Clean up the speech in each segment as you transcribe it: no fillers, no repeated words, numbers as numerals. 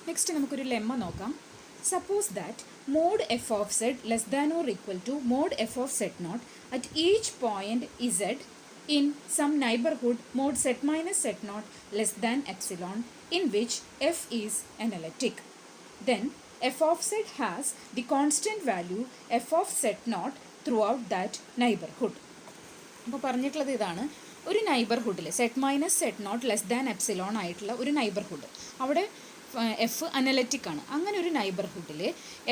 Next നമുക്കൊരു lemma നോക്കാം. Suppose that mod F of Z less than or equal to mod F of Z naught at each point Z in some neighborhood mod z minus z naught less than epsilon in which f is analytic. Then f of z has the constant value f of z naught throughout that neighborhood. അപ്പോൾ പറഞ്ഞിട്ടുള്ളത് ഇതാണ്, ഒരു നൈബർഹുഡിൽ z minus set naught less than epsilon ആയിട്ടുള്ള ഒരു neighbourhood, അവിടെ F analytic ആണ്. അങ്ങനെ ഒരു നൈബർഹുഡിൽ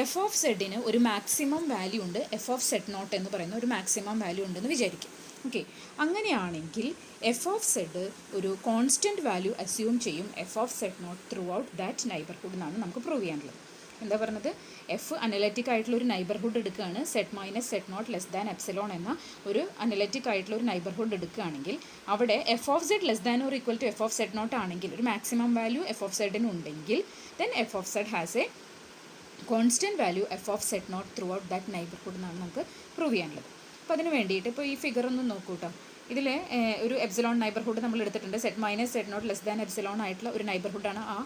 എഫ് ഓഫ് സെഡിന് ഒരു മാക്സിമം വാല്യൂ ഉണ്ട്, എഫ് ഓഫ് സെറ്റ് നോട്ട് എന്ന് പറയുന്ന ഒരു മാക്സിമം വാല്യൂ ഉണ്ടെന്ന് വിചാരിക്കും. ഓക്കെ, അങ്ങനെയാണെങ്കിൽ എഫ് ഓഫ് സെഡ് ഒരു കോൺസ്റ്റൻറ്റ് വാല്യൂ അസ്യൂം ചെയ്യും F of Z naught throughout that neighbourhood എന്നാണ് നമുക്ക് പ്രൂവ് ചെയ്യാനുള്ളത്. എന്താ പറഞ്ഞത്, എഫ് അനലറ്റിക് ആയിട്ടുള്ള ഒരു നൈബർഹുഡ് എടുക്കുകയാണ്, Z minus set naught less than epsilon എന്ന ഒരു അനലറ്റിക് ആയിട്ടുള്ള ഒരു നൈബർഹുഡ് എടുക്കുകയാണെങ്കിൽ അവിടെ F of Z less than or equal to F of Z naught ആണെങ്കിൽ, ഒരു മാക്സിമം വാല്യൂ എഫ് ഓഫ് സെഡിന് ഉണ്ടെങ്കിൽ then F of Z has a constant value F of Z naught throughout that neighbourhood എന്നാണ് നമുക്ക് prove ചെയ്യാനുള്ളത്. അപ്പോൾ അതിന് വേണ്ടിയിട്ട് ഇപ്പോൾ ഈ ഫിഗർ ഒന്ന് നോക്കൂ കേട്ടോ. ഇതിൽ ഒരു എപ്സിലോൺ നൈബർഹുഡ് നമ്മൾ എടുത്തിട്ടുണ്ട്, Z minus set naught less than epsilon ആയിട്ടുള്ള ഒരു നൈബർഹുഡാണ് ആ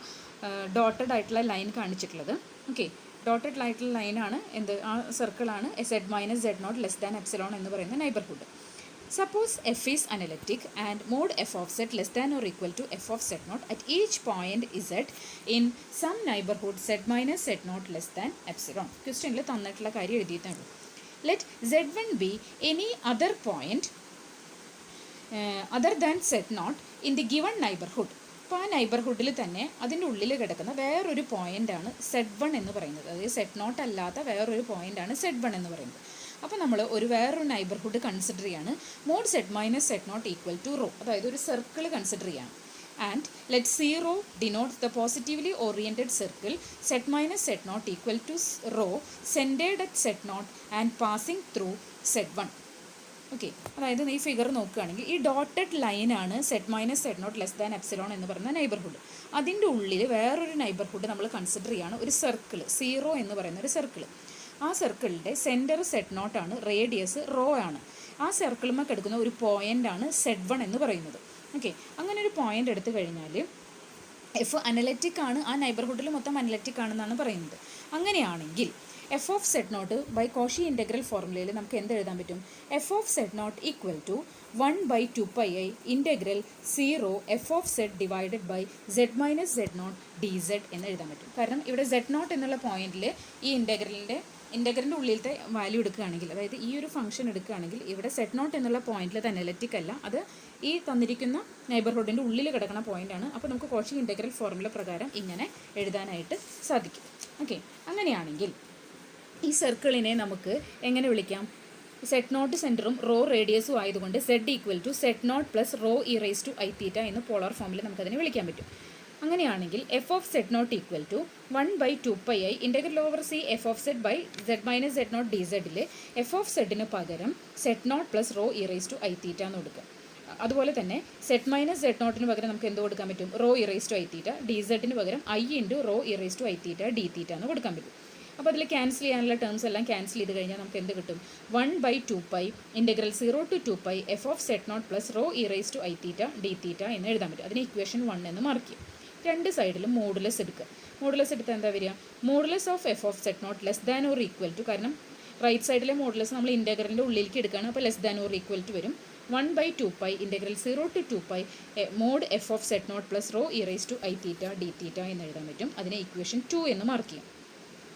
ഡോട്ടഡ് ആയിട്ടുള്ള ലൈൻ കാണിച്ചിട്ടുള്ളത്. ഓക്കെ, ഡോട്ടഡ് ആയിട്ടുള്ള ലൈനാണ് എന്ത്, ആ സർക്കിളാണ് z minus set naught less than epsilon എന്ന് പറയുന്ന neighbourhood. Suppose f is analytic and mod F of set less than or equal to F of set naught at each point z in some neighbourhood z minus set naught less than epsilon. ക്വസ്റ്റ്യനിൽ തന്നിട്ടുള്ള കാര്യം എഴുതിയിട്ടുണ്ട്. Let z1 be any other point other than set naught in the given neighborhood. അപ്പോൾ ആ നൈബർഹുഡിൽ തന്നെ അതിൻ്റെ ഉള്ളിൽ കിടക്കുന്ന വേറൊരു പോയിൻ്റാണ് Z1 എന്ന് പറയുന്നത്. അതായത് സെറ്റ് നോട്ട് അല്ലാത്ത വേറൊരു പോയിൻ്റാണ് Z1 എന്ന് പറയുന്നത്. അപ്പോൾ നമ്മൾ വേറൊരു നൈബർഹുഡ് കൺസിഡർ ചെയ്യാണ്, mod set minus set naught equal to rho, അതായത് ഒരു സർക്കിൾ കൺസിഡർ ചെയ്യാണ്. And let 0 denote the positively oriented circle set minus set naught equal to rho centered at set naught and passing through Z1. Okay, അതായത് ഈ figure നോക്കുകയാണെങ്കിൽ ഈ dotted ലൈനാണ് Z minus set naught less than epsilon എന്ന് പറയുന്ന neighbourhood. അതിൻ്റെ ഉള്ളിൽ വേറൊരു നൈബർഹുഡ് നമ്മൾ കൺസിഡർ ചെയ്യാണ്, ഒരു സർക്കിൾ 0 എന്ന് പറയുന്ന ഒരു സർക്കിൾ. ആ സർക്കിളിൻ്റെ സെൻറ്റർ സെറ്റ് നോട്ടാണ്, റേഡിയസ് റോ ആണ്. ആ സർക്കിളുമ്മ കിടക്കുന്ന ഒരു പോയിൻ്റാണ് Z1 എന്ന് പറയുന്നത്. ഓക്കെ, അങ്ങനെ ഒരു പോയിൻ്റ് എടുത്തു കഴിഞ്ഞാൽ എഫ് അനലറ്റിക് ആണ്, ആ നൈബർഹുഡിൽ മൊത്തം അനലറ്റിക് ആണെന്നാണ് പറയുന്നത്. അങ്ങനെയാണെങ്കിൽ F of set naught by Cauchy integral ഫോർമുലയിൽ നമുക്ക് എന്ത് എഴുതാൻ പറ്റും, F of set naught equal to 1/2πi integral 0 F of Z divided by Z minus Z naught D Z എന്ന് എഴുതാൻ പറ്റും. കാരണം ഇവിടെ സെഡ് നോട്ട് എന്നുള്ള പോയിന്റിൽ ഈ ഇൻ്റഗ്രലിൻ്റെ ഉള്ളിലത്തെ വാല്യൂ എടുക്കുകയാണെങ്കിൽ, അതായത് ഈ ഒരു ഫംഗ്ഷൻ എടുക്കുകയാണെങ്കിൽ ഇവിടെ സെറ്റ് നോട്ട് എന്നുള്ള പോയിന്റിൽ അത് അനലറ്റിക് അല്ല, അത് ഈ തന്നിരിക്കുന്ന നൈബർഹുഡിൻ്റെ ഉള്ളിൽ കിടക്കുന്ന പോയിൻ്റാണ്. അപ്പോൾ നമുക്ക് കോഷി ഇൻ്റഗ്രൽ ഫോർമുല പ്രകാരം ഇങ്ങനെ എഴുതാനായിട്ട് സാധിക്കും. ഓക്കെ, അങ്ങനെയാണെങ്കിൽ ഈ സർക്കിളിനെ നമുക്ക് എങ്ങനെ വിളിക്കാം, സെറ്റ് നോട്ട് സെൻറ്ററും റോ റേഡിയസും ആയതുകൊണ്ട് z equal to z naught plus rho e raise to I theta എന്ന് പോളാർ ഫോമിൽ നമുക്കതിനെ വിളിക്കാൻ പറ്റും. അങ്ങനെയാണെങ്കിൽ F of set naught equal to 1/2πi integral over C f of z by Z minus Z naught d സെഡിൽ f of സെഡിന് പകരം z naught plus rho e raise to I theta എന്ന് കൊടുക്കുക. അതുപോലെ തന്നെ സെറ്റ് മൈനസ് സെഡ് നോട്ടിന് പകരം നമുക്ക് എന്ത് കൊടുക്കാൻ പറ്റും, rho e raise to I theta, d സെഡിന് പകരം i into rho e raise to I theta d theta എന്ന് കൊടുക്കാൻ പറ്റും. അപ്പോൾ അതിൽ ക്യാൻസൽ ചെയ്യാനുള്ള ടേംസ് എല്ലാം ക്യാൻസൽ ചെയ്ത് കഴിഞ്ഞാൽ നമുക്ക് എന്ത് കിട്ടും, 1/2π integral 0 to 2π f of set naught plus rho e raise to I theta d theta എന്ന് എഴുതാൻ പറ്റും. അതിന് ഇക്വേഷൻ 1 എന്ന് മാർക്ക് ചെയ്യും. രണ്ട് സൈഡിലും മോഡുലസ് എടുക്കുക. മോഡുലസ് എടുത്താൽ എന്താ വരിക, modulus of F of set naught less than or equal to, കാരണം റൈറ്റ് സൈഡിലെ മോഡുലസ് നമ്മൾ ഇൻ്റഗ്രലിൻ്റെ ഉള്ളിലേക്ക് എടുക്കുകയാണ്, അപ്പോൾ less than or equal to വരും 1/2π integral 0 to 2π mod F of set naught plus rho e raise to I theta d theta എന്ന് എഴുതാൻ പറ്റും. അതിനെ ഇക്വേഷൻ 2 എന്ന് മാർക്ക് ചെയ്യും.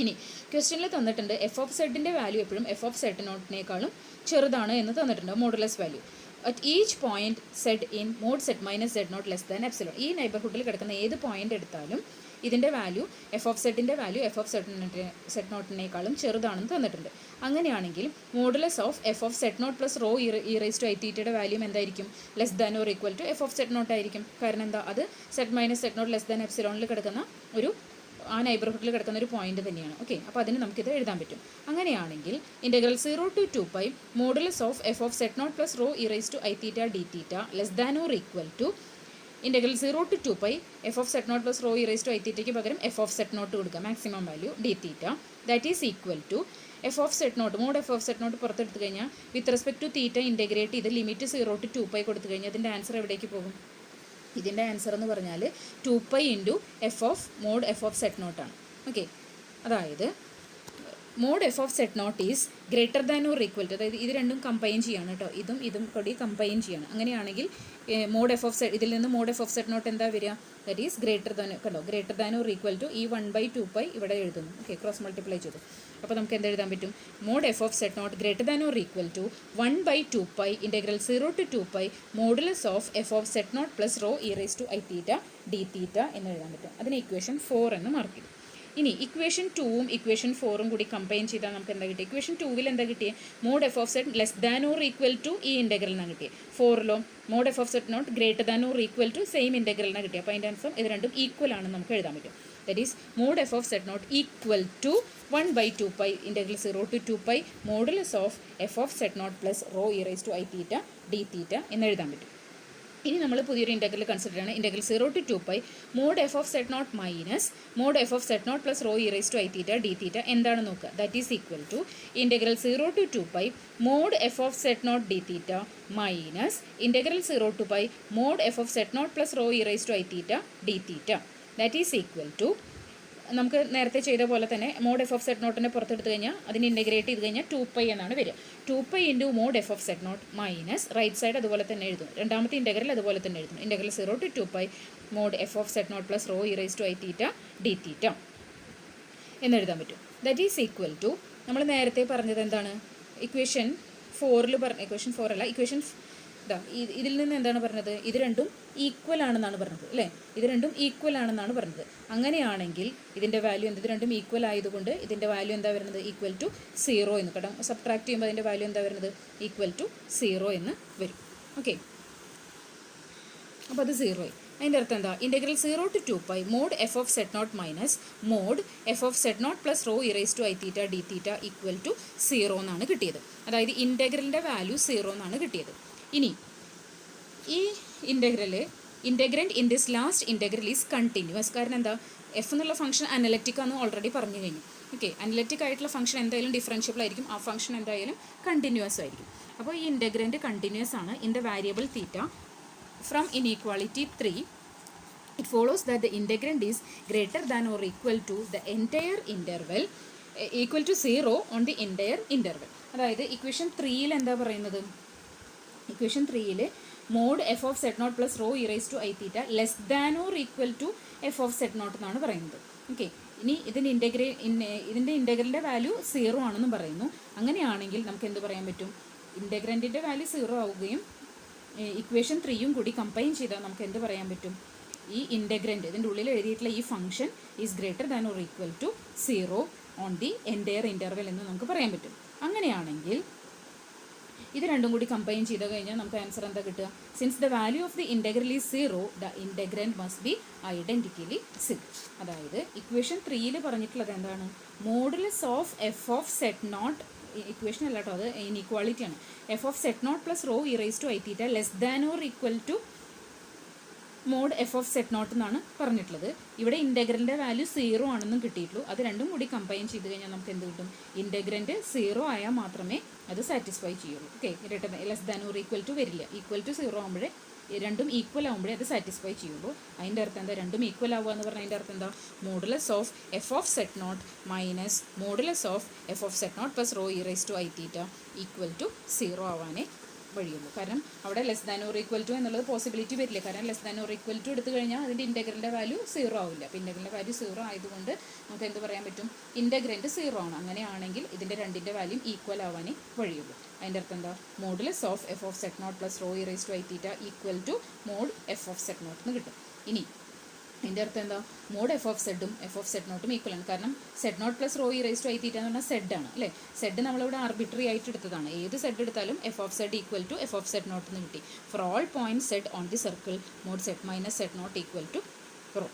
ഇനി ക്വസ്റ്റ്യനിൽ തന്നിട്ടുണ്ട് എഫ് ഓഫ് സെഡിൻ്റെ വാല്യൂ എപ്പോഴും എഫ് ഓഫ് സെറ്റ് നോട്ടിനേക്കാളും ചെറുതാണ് എന്ന് തന്നിട്ടുണ്ട്, modulus value at each point Z in mod set minus Z naught less than epsilon. ഈ നൈബർഹുഡിൽ കിടക്കുന്ന ഏത് പോയിന്റ് എടുത്താലും ഇതിൻ്റെ വാല്യൂ എഫ് ഓഫ് സെഡിൻ്റെ വാല്യൂ എഫ് ഓഫ് സെറ്റ് നോട്ടിനേക്കാളും ചെറുതാണെന്ന് തന്നിട്ടുണ്ട്. അങ്ങനെയാണെങ്കിൽ modulus of F of set naught plus rho e raise to i തീറ്റയുടെ വാല്യൂ എന്തായിരിക്കും, less than or equal to F of set naught ആയിരിക്കും. കാരണം എന്താ, അത് z minus set naught less than എപ്സിലോണിൽ കിടക്കുന്ന ഒരു ആ നൈബർഹുഡിൽ കിടക്കുന്ന ഒരു പോയിന്റ് തന്നെയാണ്. ഓക്കെ, അപ്പോൾ അതിന് നമുക്കിത് എഴുതാൻ പറ്റും. അങ്ങനെയാണെങ്കിൽ integral 0 to 2π modulus of F of set naught plus rho e raise to I theta d theta less than or equal to integral 0 to 2π f of set naught plus rho e raise to i തീറ്റയ്ക്ക് പകരം f of set naught കൊടുക്കുക, maximum value d theta, that is equal to F of set naught mod F of set naught പുറത്തെടുത്ത് കഴിഞ്ഞാൽ with respect to theta integrate ചെയ്ത് limit 0 to 2π കൊടുത്തു കഴിഞ്ഞാൽ അതിൻ്റെ answer എവിടേക്ക് പോകും, ഇതിൻ്റെ ആൻസർ എന്ന് പറഞ്ഞാൽ 2π into f of mod F of z നോട്ടാണ്. ഓക്കെ, അതായത് mod F of set naught is greater than or equal to, അതായത് ഇത് രണ്ടും കമ്പൈൻ ചെയ്യാണ് കേട്ടോ, ഇതും കൂടി കമ്പൈൻ ചെയ്യാണ്. അങ്ങനെയാണെങ്കിൽ മോഡ് എഫ് ഓഫ് സെറ്റ്, ഇതിൽ നിന്ന് mod F of set naught എന്താ വരിക, ദറ്റ് ഈസ് ഗ്രേറ്റർ ദാൻ, കണ്ടോ, greater than or equal to ഈ 1/2π ഇവിടെ എഴുതുന്നു. ഓക്കെ, ക്രോസ് മൾട്ടിപ്ലൈ ചെയ്തു. അപ്പോൾ നമുക്ക് എന്ത് എഴുതാൻ പറ്റും, mod F of set naught greater than or equal to 1/2π integral 0 to 2π modulus of F of set naught plus rho E raise to I theta d theta എന്ന് എഴുതാൻ പറ്റും. അതിന് ഇക്വേഷൻ 4 എന്ന് മാർക്ക് ചെയ്തു. ഇനി ഇക്വേഷൻ 2ഉം ഇക്വേഷൻ 4ഉം കൂടി combine ചെയ്താൽ നമുക്ക് എന്താ കിട്ടിയത്, ഇക്വേഷൻ 2വിൽ എന്താ കിട്ടിയത്, mod F of set less than or equal to ഈ ഇൻ്റഗ്രലിനാണ് കിട്ടിയത്. 4ലോ mod F of set naught greater than or equal to same ഇൻ്റഗ്രലിനാണ് കിട്ടിയത്. അപ്പോൾ അതിൻ്റെ ആൻസർ ഇത് രണ്ടും ഈക്വൽ ആണെന്ന് നമുക്ക് എഴുതാൻ പറ്റും. That is mod F of set naught equal to 1/2π integral 0 to 2π modulus of F of set naught plus rho E raise to I theta d theta എന്ന് എഴുതാൻ പറ്റും. ഇനി നമ്മൾ പുതിയൊരു ഇൻ്റഗ്രൽ കൺസിഡർ ചെയ്യണം. Integral 0 to 2π mod F of set naught minus mod F of set naught plus rho E raise to I theta d theta എന്താണ് നോക്കുക, that is equal to integral 0 to 2π mod F of set naught d theta minus integral 0 to π mod F of set naught plus rho E raise to I theta d theta. That is equal to നമുക്ക് നേരത്തെ ചെയ്ത പോലെ തന്നെ mod F of z നോട്ടിനെ പുറത്തെടുത്ത് കഴിഞ്ഞാൽ അതിന് integrate ചെയ്ത് കഴിഞ്ഞാൽ 2π എന്നാണ് വരിക. 2π into mod F of set naught minus right side അതുപോലെ തന്നെ എഴുതും, രണ്ടാമത്തെ ഇൻ്റഗ്രൽ അതുപോലെ തന്നെ എഴുതും, integral 0 to 2π mod F of set naught plus rho E raise to I theta d theta എന്നെഴുതാൻ പറ്റും. ദാറ്റ് ഈസ് ഈക്വൽ ടു നമ്മൾ നേരത്തെ പറഞ്ഞത് എന്താണ്, ഇക്വേഷൻ 4ൽ പറഞ്ഞ, ഇക്വേഷൻ 4 അല്ല, ഇക്വേഷൻ ഇതിൽ നിന്ന് എന്താണ് പറഞ്ഞത്, ഇത് രണ്ടും ഈക്വൽ ആണെന്നാണ് പറഞ്ഞത് അല്ലേ, ഇത് രണ്ടും ഈക്വൽ ആണെന്നാണ് പറഞ്ഞത്. അങ്ങനെയാണെങ്കിൽ ഇതിൻ്റെ വാല്യൂ എന്ത്, ഇത് രണ്ടും ഈക്വൽ ആയതുകൊണ്ട് ഇതിൻ്റെ വാല്യൂ എന്താ വരുന്നത്, ഈക്വൽ ടു 0 എന്ന്, കാരണം സബ്ട്രാക്ട് ചെയ്യുമ്പോൾ അതിൻ്റെ വാല്യൂ എന്താ വരുന്നത്, ഈക്വൽ ടു 0 എന്ന് വരും. ഓക്കെ, അപ്പോൾ അത് 0 ആയി. അതിൻ്റെ അർത്ഥം എന്താ, integral 0 to 2π mod F of set naught minus mod F of set naught plus rho E raise to I theta d theta equal to 0 എന്നാണ് കിട്ടിയത്. അതായത് ഇൻ്റഗ്രലിൻ്റെ വാല്യൂ 0 എന്നാണ് കിട്ടിയത്. ഇനി ഈ integrand in this last integral is continuous. കാരണം എന്താ, F എന്നുള്ള ഫംഗ്ഷൻ അനലറ്റിക് ആണെന്ന് ഓൾറെഡി പറഞ്ഞു കഴിഞ്ഞു. ഓക്കെ, അനലറ്റിക് ആയിട്ടുള്ള ഫംഗ്ഷൻ എന്തായാലും ഡിഫറൻഷ്യബിൾ ആയിരിക്കും, ആ ഫംഗ്ഷൻ എന്തായാലും കണ്ടിന്യൂസ് ആയിരിക്കും. അപ്പോൾ ഈ ഇൻ്റഗ്രൻറ്റ് കണ്ടിന്യൂസ് ആണ് in the variable theta. From inequality 3 it follows that the integrand is greater than or equal to the entire interval equal to 0 on the entire interval. അതായത് equation 3ൽ എന്താ പറയുന്നത്, equation 3ൽ mod F of set naught plus rho E raise to I theta less than or equal to F of set naught എന്നാണ് പറയുന്നത്. Okay, ഇനി ഇതിൻ്റെ ഇൻ്റഗ്രലിൻ്റെ value 0 ആണെന്നും പറയുന്നു. അങ്ങനെയാണെങ്കിൽ നമുക്ക് എന്ത് പറയാൻ പറ്റും, ഇൻ്റഗ്രൻറ്റിൻ്റെ വാല്യൂ 0 ആവുകയും ഇക്വേഷൻ 3യും കൂടി കമ്പൈൻ ചെയ്താൽ നമുക്ക് എന്ത് പറയാൻ പറ്റും, ഈ ഇൻ്റഗ്രൻറ്റ് ഇതിൻ്റെ ഉള്ളിൽ എഴുതിയിട്ടുള്ള ഈ function is greater than or equal to 0 on the entire interval എന്ന് നമുക്ക് പറയാൻ പറ്റും. അങ്ങനെയാണെങ്കിൽ ഇത് രണ്ടും കൂടി കമ്പൈൻ ചെയ്ത് കഴിഞ്ഞാൽ നമുക്ക് ആൻസർ എന്താ കിട്ടുക, since the value of the integral is 0 the integrand must be identically 0. അതായത് ഇക്വേഷൻ 3ൽ പറഞ്ഞിട്ടുള്ളത് എന്താണ്, modulus of F of set naught, equation അല്ല കേട്ടോ, അത് ഇനീക്വാളിറ്റിയാണ്, f of set naught plus rho E raise to I theta less than or equal to mod F of set naught എന്നാണ് പറഞ്ഞിട്ടുള്ളത്. ഇവിടെ ഇൻ്റഗ്രലിൻ്റെ വാല്യൂ 0 ആണെന്നും കിട്ടിയിട്ടുള്ളൂ. അത് രണ്ടും കൂടി കമ്പൈൻ ചെയ്ത് കഴിഞ്ഞാൽ നമുക്ക് എന്ത് കിട്ടും, ഇൻ്റഗ്രൻറ്റ് 0 ആയാൽ മാത്രമേ അത് സാറ്റിസ്ഫൈ ചെയ്യുള്ളൂ. Okay, greater less than or equal to വരില്ല, ഈക്വൽ ടു 0 ആകുമ്പോഴേ, രണ്ടും ഈക്വൽ ആകുമ്പോഴേ അത് സാറ്റിസ്ഫൈ ചെയ്യുള്ളൂ. അതിൻ്റെ അർത്ഥം എന്താ, രണ്ടും ഈക്വൽ ആവുക എന്ന് പറഞ്ഞാൽ അതിൻ്റെ അർത്ഥം എന്താ, modulus of F of set naught minus modulus of F of set naught plus rho E raise to I theta equal to 0 ആവാനേ വഴിയുള്ളൂ. കാരണം അവിടെ less than or equal to എന്നുള്ളത് പോസിബിലിറ്റി വരില്ല. കാരണം less than or equal to എടുത്തു കഴിഞ്ഞാൽ അതിൻ്റെ ഇൻ്റഗ്രലിൻ്റെ വാല്യൂ 0 ആവില്ല. അപ്പോൾ ഇൻ്റഗ്രലിൻ്റെ വാല്യൂ 0 ആയതുകൊണ്ട് നമുക്ക് എന്ത് പറയാൻ പറ്റും, ഇൻ്റഗ്രൻറ്റ് 0 ആണ്. അങ്ങനെയാണെങ്കിൽ ഇതിൻ്റെ രണ്ടിൻ്റെ വാല്യൂ ഈക്വൽ ആവാനേ വഴിയുള്ളൂ. അതിൻ്റെ അർത്ഥം എന്താ, modulus of F of set naught plus rho E raise to I theta equal to mod F of set naught എന്ന് കിട്ടും. ഇനി ഇതിൻ്റെ അർത്ഥം എന്താ, മോഡ് എഫ് ഓഫ് സെഡും എഫ് ഓഫ് സെറ്റ് നോട്ടും ഈക്വൽ ആണ്. കാരണം z naught plus rho E raise to I theta എന്ന് പറഞ്ഞാൽ സെഡ് ആണ് അല്ലേ. സെഡ് നമ്മളിവിടെ ആർബിട്രറി ആയിട്ട് എടുത്തതാണ്. ഏത് സെഡ് എടുത്താലും F of Z equal to F of set naught എന്ന് കിട്ടി. For all point Z on the circle mod set minus set naught equal to rho.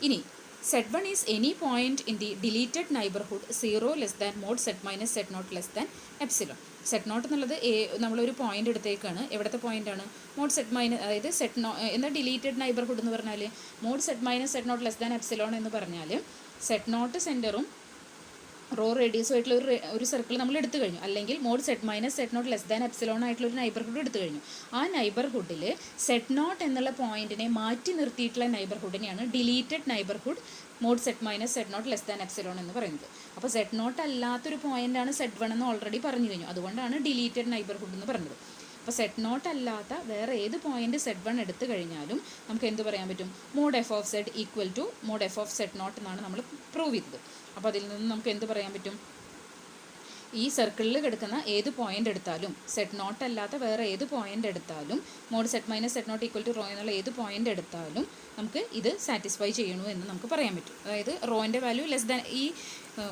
ഇനി Z1 is any point in the deleted neighborhood 0 less than mod set minus set not less than epsilon. Z naught എന്നുള്ളത് നമ്മളൊരു point എടുത്തേക്കാണ്. എവിടുത്തെ പോയിൻ്റാണ്, mode set minus, അതായത് എന്താ deleted neighbourhood എന്ന് പറഞ്ഞാൽ, mod set minus set naught less than epsilon എന്ന് പറഞ്ഞാൽ സെറ്റ് നോട്ട് സെൻറ്ററും റോ റേഡിയസുമായിട്ടുള്ള ഒരു സർക്കിൾ നമ്മൾ എടുത്തു കഴിഞ്ഞു, അല്ലെങ്കിൽ mod set minus set naught less than epsilon ആയിട്ടുള്ള ഒരു നൈബർഹുഡ് എടുത്തു കഴിഞ്ഞു. ആ നൈബർഹുഡിൽ സെറ്റ് നോട്ട് എന്നുള്ള പോയിന്റിനെ മാറ്റി നിർത്തിയിട്ടുള്ള നൈബർഹുഡിനെയാണ് deleted neighbourhood mod set minus set naught less than epsilon എന്ന് പറയുന്നത്. അപ്പോൾ സെറ്റ് നോട്ട് അല്ലാത്തൊരു പോയിന്റാണ് സെറ്റ് വൺ എന്ന് ഓൾറെഡി പറഞ്ഞു കഴിഞ്ഞു, അതുകൊണ്ടാണ് ഡിലീറ്റഡ് നൈബർഹുഡ് എന്ന് പറഞ്ഞത്. അപ്പോൾ സെറ്റ് നോട്ട് അല്ലാത്ത വേറെ ഏത് പോയിന്റ് സെറ്റ് വൺ എടുത്തു കഴിഞ്ഞാലും നമുക്ക് എന്ത് പറയാൻ പറ്റും? Mod F of Z equal to mod F of set naught എന്നാണ് നമ്മൾ പ്രൂവ് ചെയ്തത്. അപ്പോൾ അതിൽ നിന്ന് നമുക്ക് എന്ത് പറയാൻ പറ്റും? ഈ സർക്കിളിൽ കിടക്കുന്ന ഏത് പോയിന്റ് എടുത്താലും, സെറ്റ് നോട്ട് അല്ലാത്ത വേറെ ഏത് പോയിന്റ് എടുത്താലും, mod set minus set naught equal to rho എന്നുള്ള ഏത് പോയിന്റ് എടുത്താലും നമുക്ക് ഇത് സാറ്റിസ്ഫൈ ചെയ്യണു എന്ന് നമുക്ക് പറയാൻ പറ്റും. അതായത് റോൻ്റെ വാല്യൂ ലെസ് ദാൻ ഈ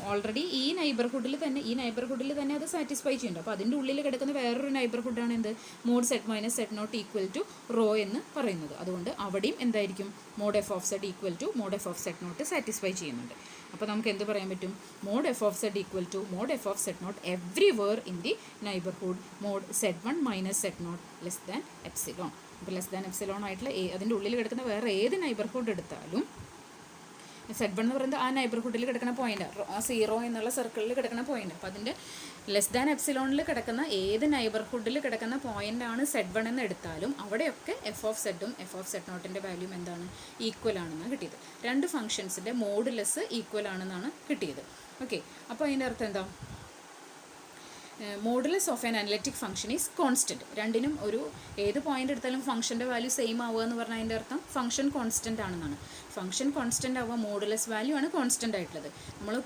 ഓൾറെഡി ഈ നൈബർഹുഡിൽ തന്നെ അത് സാറ്റിസ്ഫൈ ചെയ്യുന്നുണ്ട്. അപ്പോൾ അതിൻ്റെ ഉള്ളിൽ കിടക്കുന്ന വേറൊരു നൈബർഹുഡാണ് എന്ത്? Mod set minus set naught equal to rho എന്ന് പറയുന്നത്. അതുകൊണ്ട് അവിടെയും എന്തായിരിക്കും? Mod F of Z equal to mod F of set naught satisfy ചെയ്യുന്നുണ്ട്. അപ്പോൾ നമുക്ക് എന്ത് പറയാൻ പറ്റും? Mod F of Z equal to mod F of set naught everywhere in the neighbourhood mod Z one minus set naught less than epsilon. അപ്പോൾ less than epsilon ആയിട്ടുള്ള അതിൻ്റെ ഉള്ളിൽ കിടക്കുന്ന വേറെ ഏത് നൈബർഹുഡ് എടുത്താലും, സെറ്റ് വൺ എന്ന് പറയുന്നത് ആ നൈബർഹുഡിൽ കിടക്കുന്ന പോയിന്റ്, ആ 0 എന്നുള്ള സർക്കിളിൽ കിടക്കുന്ന പോയിന്റ്. അപ്പോൾ അതിൻ്റെ ലെസ് ദാൻ എപ്സിലോണിൽ കിടക്കുന്ന ഏത് നൈബർഹുഡിൽ കിടക്കുന്ന പോയിന്റാണ് സെറ്റ് വൺ എന്ന് എടുത്താലും അവിടെയൊക്കെ എഫ് ഓഫ് സെറ്റും എഫ് ഓഫ് സെറ്റ് നോട്ടിൻ്റെ വാല്യൂ എന്താണ്? ഈക്വൽ ആണെന്നാണ് കിട്ടിയത്. രണ്ട് ഫംഗ്ഷൻസിൻ്റെ മോഡുലസ് ഈക്വൽ ആണെന്നാണ് കിട്ടിയത്. ഓക്കെ, അപ്പോൾ അതിൻ്റെ അർത്ഥം എന്താ? Modulus of an analytic function is constant. രണ്ടിനും ഒരു ഏത് പോയിന്റ് എടുത്താലും ഫംഗ്ഷൻ്റെ വാല്യൂ സെയിം ആവുക എന്ന് പറഞ്ഞാൽ അതിൻ്റെ അർത്ഥം ഫംഗ്ഷൻ കോൺസ്റ്റൻ്റ് ആണെന്നാണ്. ഫംഗ്ഷൻ കോൺസ്റ്റൻ്റ് ആവുക, മോഡുലസ് വാല്യൂ ആണ് കോൺസ്റ്റൻ്റ് ആയിട്ടുള്ളത്. നമ്മൾ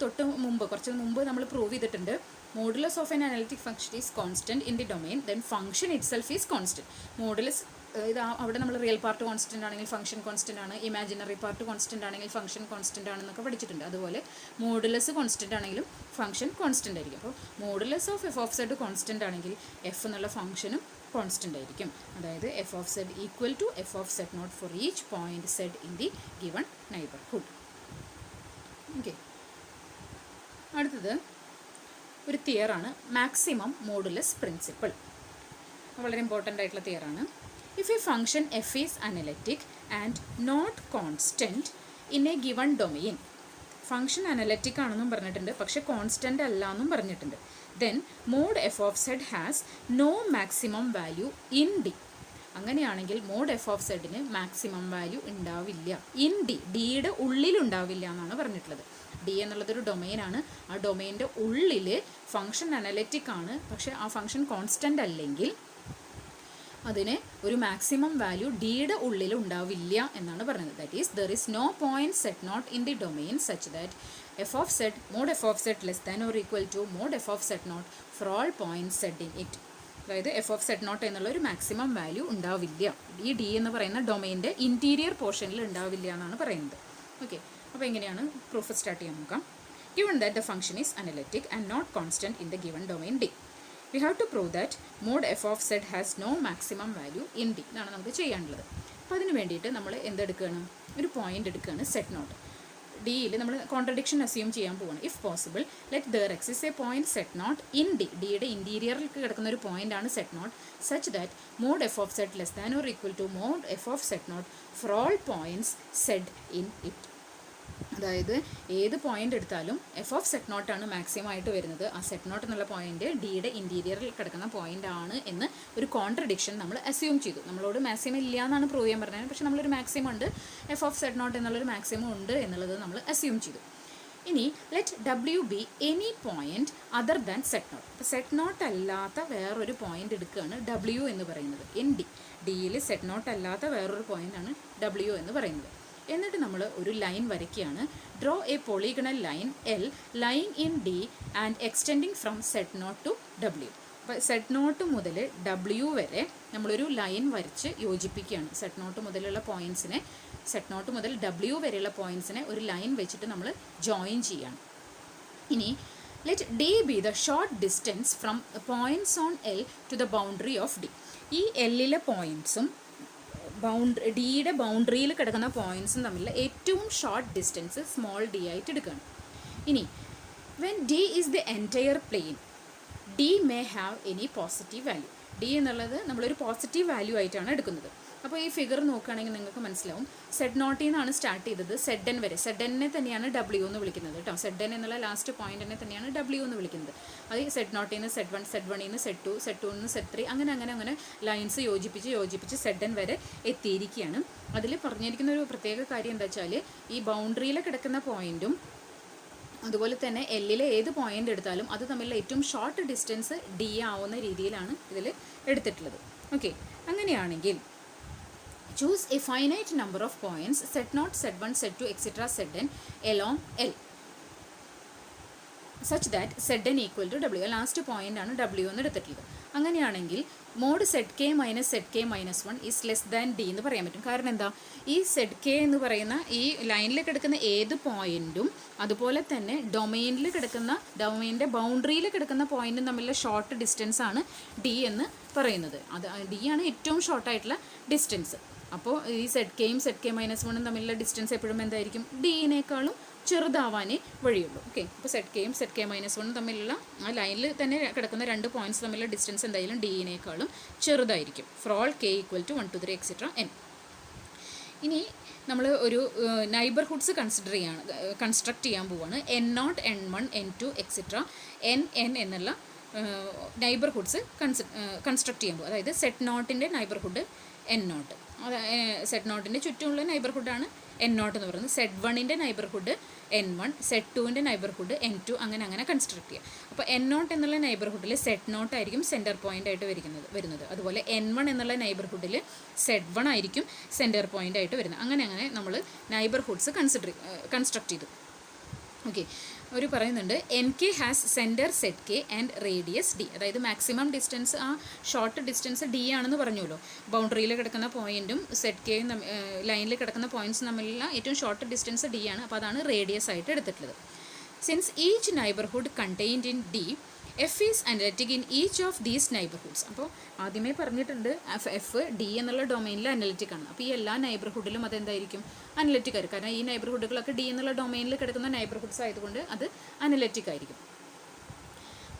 കുറച്ച് മുമ്പ് നമ്മൾ പ്രൂവ് ചെയ്തിട്ടുണ്ട്. Modulus of an analytic function is constant in the domain, then function itself is constant. Modulus ഇത് അവിടെ നമ്മൾ റിയൽ പാർട്ട് കോൺസ്റ്റൻ്റ് ആണെങ്കിൽ ഫംഗ്ഷൻ കോൺസ്റ്റൻ്റ് ആണ്, ഇമാജിനറി പാർട്ട് കോൺസ്റ്റൻ്റ് ആണെങ്കിൽ ഫംഗ്ഷൻ കോൺസ്റ്റൻ്റ് ആണെന്നൊക്കെ പഠിച്ചിട്ടുണ്ട്. അതുപോലെ മോഡുലസ് കോൺസ്റ്റൻ്റ് ആണെങ്കിലും ഫംഗ്ഷൻ കോൺസ്റ്റൻ്റ് ആയിരിക്കും. അപ്പോൾ modulus of F of z constant ആണെങ്കിൽ എഫ് എന്നുള്ള ഫംഗ്ഷനും കോൺസ്റ്റൻ്റ് ആയിരിക്കും. അതായത് f of Z equal to F of Z naught for each point Z in the given neighbourhood. Okay, അടുത്തത് ഒരു തിയറാണ് മാക്സിമം മോഡുലസ് പ്രിൻസിപ്പിൾ. വളരെ ഇമ്പോർട്ടൻ്റ് ആയിട്ടുള്ള തിയറാണ്. If a function f is analytic and not constant in a given domain, function analytic ആണെന്നും പറഞ്ഞിട്ടുണ്ട്, പക്ഷെ constant അല്ല എന്നും പറഞ്ഞിട്ടുണ്ട്. Then mod F of Z has no maximum value in D. അങ്ങനെയാണെങ്കിൽ മോഡ് എഫ് ഓഫ് സെഡിന് മാക്സിമം വാല്യൂ ഉണ്ടാവില്ല in D, ഡിയുടെ ഉള്ളിലുണ്ടാവില്ല എന്നാണ് പറഞ്ഞിട്ടുള്ളത്. ഡി എന്നുള്ളതൊരു ഡൊമെയിനാണ്. ആ ഡൊമെയിൻ്റെ ഉള്ളിൽ ഫംഗ്ഷൻ അനലറ്റിക് ആണ്, പക്ഷെ ആ ഫംഗ്ഷൻ കോൺസ്റ്റൻ്റ് അല്ലെങ്കിൽ അതിന് ഒരു മാക്സിമം വാല്യൂ ഡിയുടെ ഉള്ളിൽ ഉണ്ടാവില്ല എന്നാണ് പറയുന്നത്. That is there is no point z naught in the domain such that f of z mod F of set less than or equal to mod F of set naught for all point z in it. അതായത് f of set naught എന്നുള്ള ഒരു maximum value ഉണ്ടാവില്ല, ഈ D എന്ന് പറയുന്ന ഡൊമെയിൻ്റെ interior പോർഷനിൽ ഉണ്ടാവില്ല എന്നാണ് പറയുന്നത്. ഓക്കെ, അപ്പോൾ എങ്ങനെയാണ് പ്രൂഫ് സ്റ്റാർട്ട് ചെയ്യാൻ നോക്കാം. Given that the function is analytic and not constant in the given domain D, we have to prove that mod f of z has no maximum value in D. ഇതാണ് നമുക്ക് ചെയ്യാനുള്ളത്. അപ്പോൾ അതിന് വേണ്ടിയിട്ട് നമ്മൾ എന്തെടുക്കുകയാണ്? ഒരു പോയിന്റ് എടുക്കുകയാണ്, സെറ്റ് നോട്ട് ഡിയിൽ നമ്മൾ കോൺട്രഡിക്ഷൻ അസ്യൂം ചെയ്യാൻ പോവുകയാണ്. If possible let there exist a point z naught in D. ഡിയുടെ ഇൻറ്റീരിയറിൽ കിടക്കുന്ന ഒരു പോയിൻ്റാണ് z naught such that mod F of set less than or equal to mod F of set naught for all points z in it. അതായത് ഏത് point എടുത്താലും F of z നോട്ടാണ് maximum ആയിട്ട് വരുന്നത്. ആ സെറ്റ് നോട്ട് എന്നുള്ള point ഡിയുടെ ഇൻറ്റീരിയറിൽ കിടക്കുന്ന പോയിന്റ് ആണ് എന്ന് ഒരു കോൺട്രഡിക്ഷൻ നമ്മൾ അസ്യൂം ചെയ്തു. നമ്മളോട് മാക്സിമം ഇല്ല എന്നാണ് പ്രൂവ് ചെയ്യാൻ പറഞ്ഞത്, പക്ഷേ നമ്മളൊരു മാക്സിമം ഉണ്ട്, എഫ് ഓഫ് സെറ്റ് നോട്ട് എന്നുള്ളൊരു മാക്സിമം ഉണ്ട് എന്നുള്ളത് നമ്മൾ അസ്യൂം ചെയ്തു. ഇനി let W be any point other than z naught. അപ്പോൾ സെറ്റ് നോട്ട് അല്ലാത്ത വേറൊരു പോയിന്റ് എടുക്കുകയാണ് ഡബ്ല്യു എന്ന് പറയുന്നത്. ഇൻ ഡി, ഡിയിൽ സെറ്റ് നോട്ട് അല്ലാത്ത വേറൊരു പോയിന്റാണ് ഡബ്ല്യു എന്ന് പറയുന്നത്. എന്നിട്ട് നമ്മൾ ഒരു ലൈൻ വരയ്ക്കുകയാണ്. Draw a polygonal line L line in D and extending from z naught to W. അപ്പോൾ സെറ്റ് നോട്ട് മുതൽ ഡബ്ല്യു വരെ നമ്മളൊരു ലൈൻ വരച്ച് യോജിപ്പിക്കുകയാണ്. സെറ്റ് നോട്ട് മുതലുള്ള പോയിൻറ്റ്സിനെ, സെറ്റ് നോട്ട് മുതൽ ഡബ്ല്യു വരെയുള്ള പോയിൻറ്റ്സിനെ ഒരു ലൈൻ വെച്ചിട്ട് നമ്മൾ ജോയിൻ ചെയ്യാണ്. ഇനി let d be the short distance from points on L to the boundary of D. ഈ എല്ലിലെ പോയിൻറ്റ്സും ഡിയുടെ ബൗണ്ടറിയിൽ കിടക്കുന്ന പോയിൻറ്റ്സും തമ്മിലുള്ള ഏറ്റവും ഷോർട്ട് ഡിസ്റ്റൻസ് സ്മോൾ ഡി ആയിട്ട് എടുക്കുകയാണ്. ഇനി when D is the entire plane d may have any positive value. D എന്നുള്ളത് നമ്മളൊരു പോസിറ്റീവ് വാല്യൂ ആയിട്ടാണ് എടുക്കുന്നത്. അപ്പോൾ ഈ ഫിഗർ നോക്കുകയാണെങ്കിൽ നിങ്ങൾക്ക് മനസ്സിലാവും സെഡ് നോട്ടിൽ നിന്നാണ് സ്റ്റാർട്ട് ചെയ്തത് സെഡ് എൻ വരെ. സെഡ് എന്നെ തന്നെയാണ് ഡബ്ല്യു എന്ന് വിളിക്കുന്നത് കേട്ടോ. സെഡ് എൻ എന്നുള്ള ലാസ്റ്റ് പോയിന്റിനെ തന്നെയാണ് ഡബ്ല്യു എന്ന് വിളിക്കുന്നത്. അത് സെഡ് നോട്ടിൽ നിന്ന് സെഡ് 1, സെഡ് 1 നിന്ന് സെഡ് 2, സെഡ് 2 നിന്ന് സെഡ് 3 അങ്ങനെ ലൈൻസ് യോജിപ്പിച്ച് സെഡ് എൻ വരെ എത്തിയിരിക്കുകയാണ്. അതിൽ പറഞ്ഞിരിക്കുന്ന ഒരു പ്രത്യേക കാര്യം എന്താ വെച്ചാൽ ഈ ബൗണ്ടറിയിൽ കിടക്കുന്ന പോയിന്റും അതുപോലെ തന്നെ എല്ലിലെ ഏത് പോയിന്റ് എടുത്താലും അത് തമ്മിലുള്ള ഏറ്റവും ഷോർട്ട് ഡിസ്റ്റൻസ് ഡി ആവുന്ന രീതിയിലാണ് ഇതിൽ എടുത്തിട്ടുള്ളത്. ഓക്കെ, അങ്ങനെയാണെങ്കിൽ choose a finite number of points Z0, Z1, Z2, etc. Zn along L such that Zn equal to W. Last point ആണ് W എന്ന് എടുത്തിട്ടുള്ളത്. അങ്ങനെയാണെങ്കിൽ mod ZK minus ZK minus 1 is less than D എന്ന് പറയാൻ പറ്റും. കാരണം എന്താ, ഈ ZK എന്ന് പറയുന്ന ഈ ലൈനിൽ കിടക്കുന്ന ഏത് പോയിന്റും അതുപോലെ തന്നെ ഡൊമൈനിൻ്റെ ബൗണ്ടറിയിൽ കിടക്കുന്ന പോയിന്റും തമ്മിലുള്ള ഷോർട്ട് ഡിസ്റ്റൻസ് ആണ് D എന്ന് പറയുന്നത്. അത് D ആണ് ഏറ്റവും ഷോർട്ടായിട്ടുള്ള ഡിസ്റ്റൻസ്. അപ്പോൾ ഈ ZK മൈനസ് 1 തമ്മിലുള്ള ഡിസ്റ്റൻസ് എപ്പോഴും എന്തായിരിക്കും, ഡിയിനേക്കാളും ചെറുതാവാനേ വഴിയുള്ളൂ. ഓക്കെ, അപ്പോൾ ZK മൈനസ് 1 തമ്മിലുള്ള ആ ലൈനിൽ തന്നെ കിടക്കുന്ന രണ്ട് പോയിന്റ്സ് തമ്മിലുള്ള ഡിസ്റ്റൻസ് എന്തായാലും ഡിയിനേക്കാളും ചെറുതായിരിക്കും. For all k equal to 1, 2, 3 et cetera n. ഇനി നമ്മൾ ഒരു നൈബർഹുഡ്സ് കൺസ്ട്രക്ട് ചെയ്യാൻ പോവുകയാണ്. N0, N1, N2 etcetera N എന്നുള്ള നൈബർഹുഡ്സ് കൺസ്ട്രക്ട് ചെയ്യാൻ പോകും. അതായത് സെറ്റ് നോട്ടിൻ്റെ നൈബർഹുഡ് N0, സെറ്റ് നോട്ടിൻ്റെ ചുറ്റുമുള്ള നൈബർഹുഡാണ് N0 എന്ന് പറയുന്നത്. സെഡ് 1ൻ്റെ നൈബർഹുഡ് N1, സെഡ് 2ൻ്റെ നൈബർഹുഡ് N2, അങ്ങനെ കൺസ്ട്രക്ട് ചെയ്യുക. അപ്പോൾ N0 എന്നുള്ള നൈബർഹുഡിൽ സെഡ് നോട്ട് ആയിരിക്കും സെൻറ്റർ പോയിൻ്റ് ആയിട്ട് വരുന്നത്. അതുപോലെ N1 എന്നുള്ള നൈബർഹുഡിൽ സെഡ് 1 ആയിരിക്കും സെൻറ്റർ പോയിൻ്റ് ആയിട്ട് വരുന്നത്. അങ്ങനെ നമ്മൾ നൈബർഹുഡ്സ് കൺസ്ട്രക്ട് ചെയ്തു. ഓക്കെ, അവർ പറയുന്നുണ്ട് NK has centre set K and radius D. അതായത് മാക്സിമം ഡിസ്റ്റൻസ്, ആ ഷോർട്ട് ഡിസ്റ്റൻസ് D ആണെന്ന് പറഞ്ഞല്ലോ. ബൗണ്ടറിയിൽ കിടക്കുന്ന പോയിൻറ്റും സെറ്റ് Kയും ലൈനിൽ കിടക്കുന്ന പോയിൻറ്റ്സും തമ്മിലുള്ള ഏറ്റവും ഷോർട്ട് ഡിസ്റ്റൻസ് D ആണ്. അപ്പോൾ അതാണ് റേഡിയസ് ആയിട്ട് എടുത്തിട്ടുള്ളത്. Since each neighbourhood contained in D, F is analytic in each of these neighbourhoods. അപ്പോൾ ആദ്യമേ പറഞ്ഞിട്ടുണ്ട് എഫ് ഡി എന്നുള്ള ഡൊമൈനിൽ അനലിറ്റിക് ആണ്. അപ്പോൾ ഈ എല്ലാ നൈബർഹുഡിലും അതെന്തായിരിക്കും, അനലിറ്റിക് ആയിരിക്കും. കാരണം ഈ നൈബർഹുഡുകളൊക്കെ ഡി എന്നുള്ള ഡൊമൈനിൽ കിടക്കുന്ന നൈബർഹുഡ്സ് ആയതുകൊണ്ട് അത് അനലിറ്റിക് ആയിരിക്കും.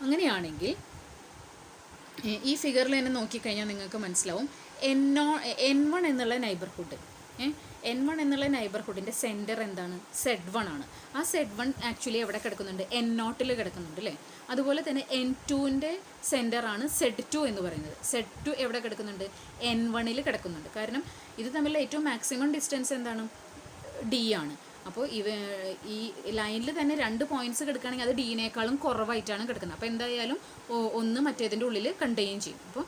അങ്ങനെയാണെങ്കിൽ ഈ ഫിഗറിൽ തന്നെ നോക്കിക്കഴിഞ്ഞാൽ നിങ്ങൾക്ക് മനസ്സിലാവും N1 എന്നുള്ള നൈബർഹുഡ്, N1 എന്നുള്ള നൈബർഹുഡിൻ്റെ സെൻറ്റർ എന്താണ്, Z1 ആണ്. ആ Z1 ആക്ച്വലി എവിടെ കിടക്കുന്നുണ്ട്, N0 കിടക്കുന്നുണ്ട് അല്ലേ. അതുപോലെ തന്നെ N2ൻ്റെ സെൻറ്ററാണ് Z2 എന്ന് പറയുന്നത്. Z2 എവിടെ കിടക്കുന്നുണ്ട്, N1 കിടക്കുന്നുണ്ട്. കാരണം ഇത് തമ്മിലുള്ള ഏറ്റവും മാക്സിമം ഡിസ്റ്റൻസ് എന്താണ്, D ആണ്. അപ്പോൾ ഈ ലൈനിൽ തന്നെ രണ്ട് പോയിൻറ്റ്സ് കിടക്കുകയാണെങ്കിൽ അത് ഡിയിനേക്കാളും കുറവായിട്ടാണ് കിടക്കുന്നത്. അപ്പോൾ എന്തായാലും ഒന്ന് മറ്റേതിൻ്റെ ഉള്ളിൽ കണ്ടെയ്ൻ ചെയ്യും. അപ്പോൾ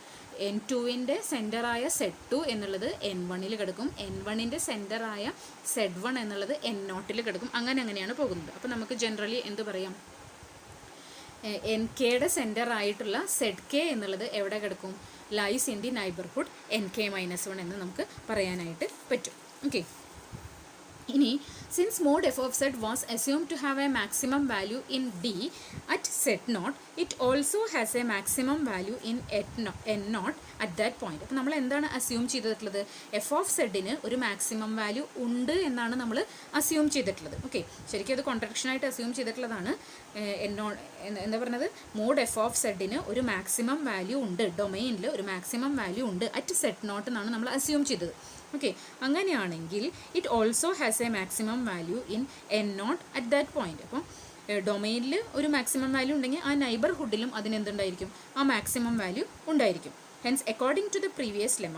N2ൻ്റെ സെൻറ്ററായ Z2 എന്നുള്ളത് N1 കിടക്കും, N1ൻ്റെ സെൻറ്ററായ Z1 എന്നുള്ളത് N0 കിടക്കും. അങ്ങനെയാണ് പോകുന്നത്. അപ്പോൾ നമുക്ക് ജനറലി എന്ത് പറയാം, NKയുടെ സെൻറ്റർ ആയിട്ടുള്ള ZK എന്നുള്ളത് എവിടെ കിടക്കും, lies in the neighbourhood NK-1 എന്ന് നമുക്ക് പറയാനായിട്ട് പറ്റും. ഓക്കെ, ഇനി since mod f of z was assumed to have a maximum value in D at Z0, it also has a maximum value in N0 at that point. അപ്പോൾ നമ്മൾ എന്താണ് assume ചെയ്തിട്ടുള്ളത്, f of zന് ഒരു maximum value ഉണ്ട് എന്നാണ് നമ്മൾ assume ചെയ്തിട്ടുള്ളത്. Okay, ശരിക്കും അത് കോൺട്രഡിക്ഷനായിട്ട് അസ്യൂം ചെയ്തിട്ടുള്ളതാണ്. എന്താ പറഞ്ഞത്, മോഡ് f of zന് ഒരു മാക്സിമം വാല്യൂ ഉണ്ട്, ഡൊമൈനിൽ ഒരു മാക്സിമം വാല്യൂ ഉണ്ട് അറ്റ് Z0 എന്നാണ് നമ്മൾ അസ്യൂം ചെയ്തത്. ഓക്കെ, അങ്ങനെയാണെങ്കിൽ it also has a maximum value in N0 at that point. അപ്പം ഡൊമൈനിൽ ഒരു മാക്സിമം വാല്യൂ ഉണ്ടെങ്കിൽ ആ നൈബർഹുഡിലും അതിനെന്തുണ്ടായിരിക്കും, ആ മാക്സിമം വാല്യൂ ഉണ്ടായിരിക്കും. Hence according to the previous lemma,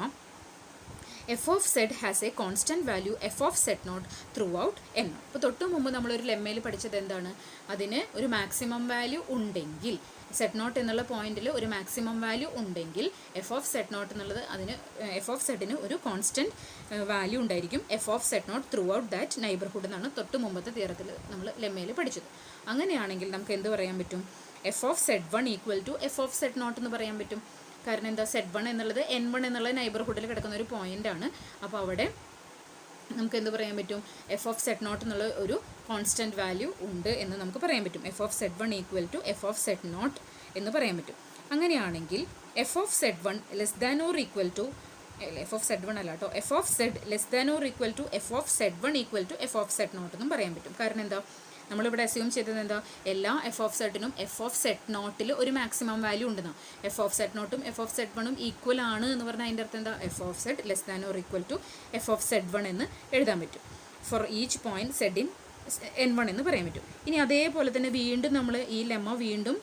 f of z has a constant value f of z0 throughout N0. അപ്പോൾ തൊട്ട് മുമ്പ് നമ്മളൊരു ലെമ്മയിൽ പഠിച്ചത് എന്താണ്, അതിന് ഒരു മാക്സിമം വാല്യൂ ഉണ്ടെങ്കിൽ Z0 എന്നുള്ള പോയിന്റിൽ ഒരു മാക്സിമം വാല്യൂ ഉണ്ടെങ്കിൽ f of z0 എന്നുള്ളത് f of zന് ഒരു കോൺസ്റ്റൻറ്റ് വാല്യൂ ഉണ്ടായിരിക്കും f of z0 through out that neighbourhood എന്നാണ് തൊട്ട് മുമ്പത്തെ തിയറത്തിൽ നമ്മൾ ലെമ്മയിൽ പഠിച്ചത്. അങ്ങനെയാണെങ്കിൽ നമുക്ക് എന്ത് പറയാൻ പറ്റും, f of z1 equal to f of z0 എന്ന് പറയാൻ പറ്റും. കാരണം എന്താ, Z1 എന്നുള്ളത് N1 എന്നുള്ള നൈബർഹുഡിൽ കിടക്കുന്ന ഒരു പോയിൻ്റാണ്. അപ്പോൾ അവിടെ നമുക്ക് എന്ത് പറയാൻ പറ്റും, f of z0 എന്നുള്ള ഒരു കോൺസ്റ്റൻറ്റ് വാല്യൂ ഉണ്ട് എന്ന് നമുക്ക് പറയാൻ പറ്റും. f of z1 equal to f of z0 എന്ന് പറയാൻ പറ്റും. അങ്ങനെയാണെങ്കിൽ f of z1 less than or equal to f of z1 അല്ല കേട്ടോ, f of z less than or equal to f of z1 equal to f of z0 എന്നും പറയാൻ പറ്റും. കാരണം എന്താ, നമ്മളിവിടെ അസ്യൂം ചെയ്തത് എന്താ, എല്ലാ എഫ് ഓഫ് സെഡിനും എഫ് ഓഫ് സെറ്റ് നോട്ടിൽ ഒരു മാക്സിമം വാല്യൂ ഉണ്ടെന്നാണ്. എഫ് ഓഫ് സെറ്റ് നോട്ടും എഫ് ഓഫ് സെറ്റ് വണ്ണും ഈക്വൽ ആണ് എന്ന് പറഞ്ഞാൽ അതിൻ്റെ അർത്ഥം എന്താ, F of Z less than or equal to F of z one എന്ന് എഴുതാൻ പറ്റും. For each point Z in N1 എന്ന് പറയാൻ പറ്റും. ഇനി അതേപോലെ തന്നെ വീണ്ടും നമ്മൾ ഈ ലെമ്മ വീണ്ടും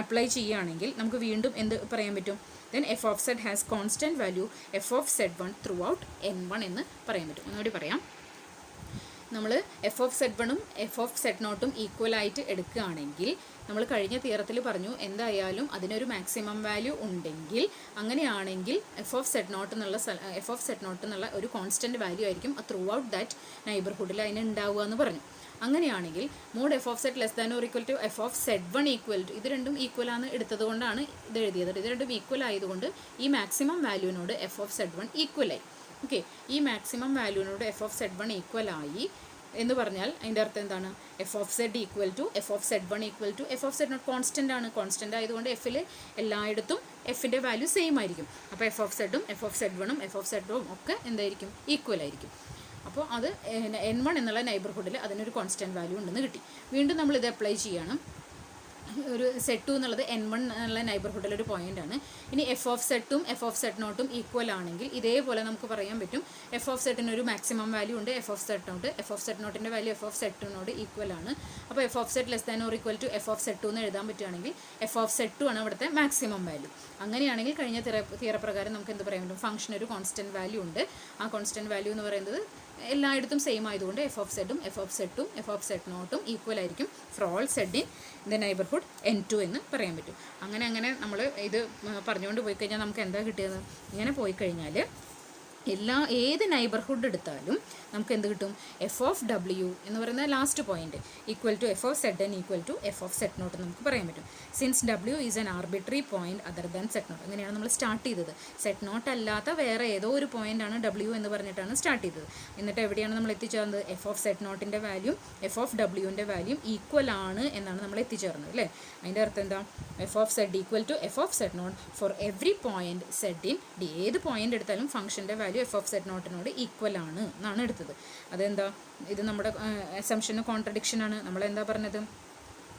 അപ്ലൈ ചെയ്യുകയാണെങ്കിൽ നമുക്ക് വീണ്ടും എന്ത് പറയാൻ പറ്റും, then F of Z has constant value F of z one throughout N1 എന്ന് പറയാൻ പറ്റും. ഒന്നുകൂടി പറയാം, നമ്മൾ എഫ് ഓഫ് സെഡ് വണ്ണും എഫ് ഓഫ് സെഡ് നോട്ടും ഈക്വലായിട്ട് എടുക്കുകയാണെങ്കിൽ നമ്മൾ കഴിഞ്ഞ തിയറത്തിൽ പറഞ്ഞു എന്തായാലും അതിനൊരു മാക്സിമം വാല്യൂ ഉണ്ടെങ്കിൽ അങ്ങനെയാണെങ്കിൽ എഫ് ഓഫ് സെഡ് നോട്ട് എന്നുള്ള ഒരു കോൺസ്റ്റൻറ്റ് വാല്യൂ ആയിരിക്കും ത്രൂ ഔട്ട് ദാറ്റ് നൈബർഹുഡിൽ അതിന് ഉണ്ടാവുക എന്ന് പറഞ്ഞു. അങ്ങനെയാണെങ്കിൽ mod F of Z less than or equal to F of z one equal to, ഇത് രണ്ടും ഈക്വലാന്ന് എടുത്തത് കൊണ്ടാണ് ഇത് എഴുതിയത്. ഇത് രണ്ടും ഈക്വൽ ആയതുകൊണ്ട് ഈ മാക്സിമം വാല്യൂവിനോട് എഫ് ഓഫ് സെഡ് വൺ ഈക്വലായി. ഓക്കെ, ഈ മാക്സിമം വാല്യൂവിനോട് എഫ് ഓഫ് സെഡ് വൺ ഈക്വലായി എന്ന് പറഞ്ഞാൽ അതിൻ്റെ അർത്ഥം എന്താണ്, f of Z equal to F of z one equal to F of Z naught constant ആണ്. കോൺസ്റ്റൻ്റ് ആയതുകൊണ്ട് എഫിൽ എല്ലായിടത്തും എഫിൻ്റെ വാല്യൂ സെയിം ആയിരിക്കും. അപ്പോൾ എഫ് ഓഫ് സെഡും എഫ് ഓഫ് സെഡ് വണ്ണും എഫ് ഓഫ് സെഡ് ടൂവും ഒക്കെ എന്തായിരിക്കും, ഈക്വൽ ആയിരിക്കും. അപ്പോൾ അത് N1 എന്നുള്ള നൈബർഹുഡിൽ അതിനൊരു കോൺസ്റ്റൻറ്റ് വാല്യൂ ഉണ്ടെന്ന് കിട്ടി. വീണ്ടും നമ്മളിത് അപ്ലൈ ചെയ്യണം. ഒരു സെറ്റ് 2 എന്നുള്ളത് N1 എന്നുള്ള നൈബർഹുഡിൽ ഒരു പോയിൻ്റ് ആണ്. ഇനി എഫ് ഓഫ് സെറ്റും എഫ് ഓഫ് സെറ്റ് നോട്ടും ഈക്വൽ ആണെങ്കിൽ ഇതേപോലെ നമുക്ക് പറയാൻ പറ്റും എഫ് ഓഫ് സെറ്റിന് ഒരു മാക്സിമം വാല്യൂ ഉണ്ട് എഫ് ഓഫ് സെറ്റ് നോട്ടിൻ്റെ വാല്യൂ എഫ് ഓഫ് സെറ്റിനോട് ഈക്വൽ ആണ്. അപ്പോൾ F of set less than or equal to F of Z 2 എന്ന് എഴുതാൻ പറ്റുകയാണെങ്കിൽ എഫ് ഓഫ് സെറ്റ് 2 ആണ് ഇവിടുത്തെ മാക്സിമം വാല്യൂ. അങ്ങനെയാണെങ്കിൽ കഴിഞ്ഞ തിയറപ്രകാരം നമുക്ക് എന്ത് പറയാൻ പറ്റും, ഫംഗ്ഷൻ ഒരു കോൺസ്റ്റൻറ്റ് വാല്യൂ ഉണ്ട്. ആ കോൺസ്റ്റൻറ്റ് വാല്യൂ എന്ന് പറയുന്നത് എല്ലായിടത്തും സെയിം ആയതുകൊണ്ട് എഫ് ഓഫ് സെഡും എഫ് ഓഫ് സെറ്റും എഫ് ഓഫ് സെറ്റ് നോട്ടും ഈക്വൽ ആയിരിക്കും for all Z in the neighbourhood N2 എന്ന് പറയാൻ പറ്റും. അങ്ങനെ നമ്മൾ ഇത് പറഞ്ഞുകൊണ്ട് പോയി കഴിഞ്ഞാൽ നമുക്ക് എന്താ കിട്ടിയത്, ഇങ്ങനെ പോയി കഴിഞ്ഞാൽ ഏത് നൈബർഹുഡ് എടുത്താലും നമുക്ക് എന്ത് കിട്ടും, എഫ് ഓഫ് ഡബ്ല്യു എന്ന് പറയുന്ന last point equal to F of z n equal to F of set naught നമുക്ക് പറയാൻ പറ്റും. Since W is an arbitrary point other than z naught. അങ്ങനെയാണ് നമ്മൾ സ്റ്റാർട്ട് ചെയ്തത്. സെറ്റ് നോട്ട് അല്ലാത്ത വേറെ ഏതോ ഒരു പോയിൻ്റാണ് ഡബ്ല്യു എന്ന് പറഞ്ഞിട്ടാണ് സ്റ്റാർട്ട് ചെയ്തത്. എന്നിട്ട് എവിടെയാണ് നമ്മൾ എത്തിച്ചേർന്നത്, എഫ് ഓഫ് സെറ്റ് നോട്ടിൻ്റെ വാല്യൂ എഫ് ഓഫ് ഡബ്ല്യുവിൻ്റെ വാല്യൂ ഈക്വൽ ആണ് എന്നാണ് നമ്മൾ എത്തിച്ചേർന്നത് അല്ലേ. അതിൻ്റെ അർത്ഥം എന്താ, F of Z equal to F of set naught for every point Z in D. ഏത് പോയിന്റ് എടുത്താലും ഫംഗ്ഷൻ്റെ വാല്യൂ എഫ് ഓഫ് സെറ്റ് നോട്ടിനോട് ഈക്വൽ ആണ് എന്നാണ് എടുത്തത്. അതെന്താ, ഇത് നമ്മുടെ അസംഷന് കോൺട്രഡിക്ഷൻ ആണ്. നമ്മളെന്താ പറഞ്ഞത്,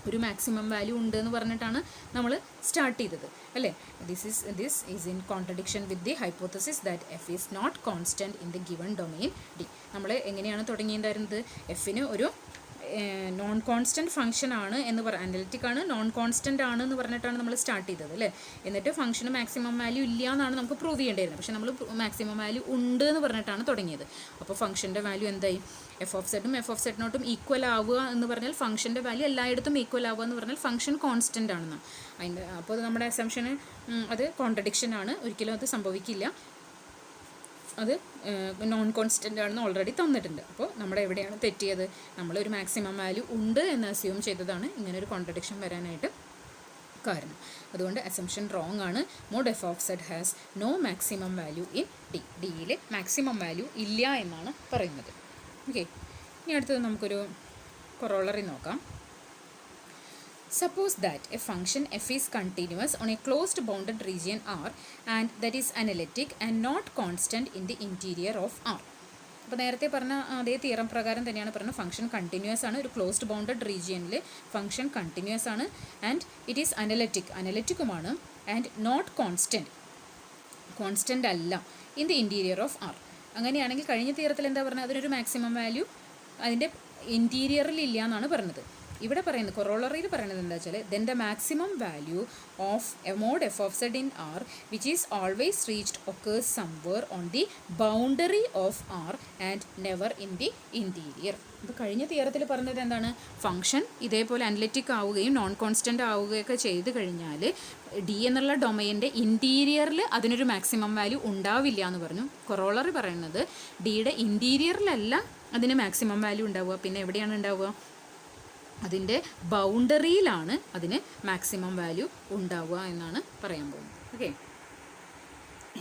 ഒരു മാക്സിമം വാല്യൂ ഉണ്ട് എന്ന് പറഞ്ഞിട്ടാണ് നമ്മൾ സ്റ്റാർട്ട് ചെയ്തത് അല്ലേ. This is in contradiction with the hypothesis that F is not constant in the given domain D. നമ്മൾ എങ്ങനെയാണ് തുടങ്ങിയിട്ടുണ്ടായിരുന്നത്, എഫിന് ഒരു നോൺ കോൺസ്റ്റൻറ്റ് ഫംഗ്ഷൻ ആണ് എന്ന് അനലിറ്റിക് ആണ്, നോൺ കോൺസ്റ്റൻ്റ് ആണ് എന്ന് പറഞ്ഞിട്ടാണ് നമ്മൾ സ്റ്റാർട്ട് ചെയ്തത് അല്ലേ. എന്നിട്ട് ഫംഗ്ഷന് മാക്സിമം വാല്യൂ ഇല്ല എന്നാണ് നമുക്ക് പ്രൂവ് ചെയ്യേണ്ടിയിരുന്നത്. പക്ഷേ നമ്മൾ മാക്സിമം വാല്യൂ ഉണ്ട് എന്ന് പറഞ്ഞിട്ടാണ് തുടങ്ങിയത്. അപ്പോൾ ഫംഗ്ഷൻ്റെ വാല്യൂ എന്തായി, എഫ് ഓഫ് സെഡും എഫ് ഓഫ് സെഡ് നോട്ടും ഈക്വൽ ആവുക എന്ന് പറഞ്ഞാൽ ഫംഗ്ഷൻ്റെ വാല്യൂ എല്ലായിടത്തും ഈക്വൽ ആവുക എന്ന് പറഞ്ഞാൽ ഫംഗ്ഷൻ കോൺസ്റ്റൻ്റ് ആണെന്നാണ് അതിൻ്റെ. അപ്പോൾ നമ്മുടെ അസംഷന് അത് കോൺട്രഡിക്ഷൻ ആണ്, ഒരിക്കലും അത് സംഭവിക്കില്ല. അത് നോൺ കോൺസ്റ്റൻ്റ് ആണെന്ന് ഓൾറെഡി തന്നിട്ടുണ്ട്. അപ്പോൾ നമ്മുടെ എവിടെയാണ് തെറ്റിയത്, നമ്മളൊരു മാക്സിമം വാല്യൂ ഉണ്ട് എന്ന് അസ്യൂം ചെയ്തതാണ് ഇങ്ങനൊരു കോൺട്രഡിക്ഷൻ വരാനായിട്ട് കാരണം. അതുകൊണ്ട് അസംഷൻ റോങ് ആണ്. Mod F of Z has no maximum value in D. ഡിയിൽ മാക്സിമം വാല്യൂ ഇല്ല എന്നാണ് പറയുന്നത്. ഓക്കെ, ഇനി അടുത്തത് നമുക്കൊരു കൊറോളറി നോക്കാം. Suppose that a function f is continuous on a closed bounded region R and that is analytic and not constant in the interior of R. അപ്പോൾ നേരത്തെ പറഞ്ഞ അതേ തിയറം പ്രകാരം തന്നെയാണ് പറഞ്ഞത്, ഫംഗ്ഷൻ കണ്ടിന്യൂസ് ആണ്, ഒരു ക്ലോസ്ഡ് ബൗണ്ടഡ് റീജിയനിൽ ഫംഗ്ഷൻ കണ്ടിന്യൂസ് ആണ് ആൻഡ് ഇറ്റ് ഈസ് അനലറ്റിക്കുമാണ് ആൻഡ് നോട്ട് കോൺസ്റ്റൻ്റ് അല്ല in the interior of R. അങ്ങനെയാണെങ്കിൽ കഴിഞ്ഞ തിയറത്തിൽ എന്താ പറഞ്ഞത്, അതിനൊരു മാക്സിമം വാല്യൂ അതിൻ്റെ ഇൻറ്റീരിയറിൽ ഇല്ല എന്നാണ് പറഞ്ഞത്. ഇവിടെ പറയുന്നത് കൊറോളറിയിൽ പറയുന്നത് എന്താ വെച്ചാൽ, then the maximum value of a mod F of z in R which is always reached occurs somewhere on the boundary of R and never in the interior. അപ്പോൾ കഴിഞ്ഞ തിയറത്തിൽ പറഞ്ഞത് എന്താണ്, ഫംഗ്ഷൻ ഇതേപോലെ അനലിറ്റിക് ആവുകയും നോൺ കോൺസ്റ്റൻ്റ് ആവുകയൊക്കെ ചെയ്ത് കഴിഞ്ഞാൽ D എന്നുള്ള ഡൊമൈൻ്റെ ഇൻറ്റീരിയറിൽ അതിനൊരു മാക്സിമം വാല്യൂ ഉണ്ടാവില്ല എന്ന് പറഞ്ഞു. കൊറോളറി പറയുന്നത് ഡിയുടെ ഇൻറ്റീരിയറിലല്ല അതിന് മാക്സിമം വാല്യൂ ഉണ്ടാവുക, പിന്നെ എവിടെയാണ് ഉണ്ടാവുക, അതിൻ്റെ ബൗണ്ടറിയിലാണ് അതിന് മാക്സിമം വാല്യൂ ഉണ്ടാവുക എന്നാണ് പറയാൻ പോകുന്നത്. ഓക്കെ,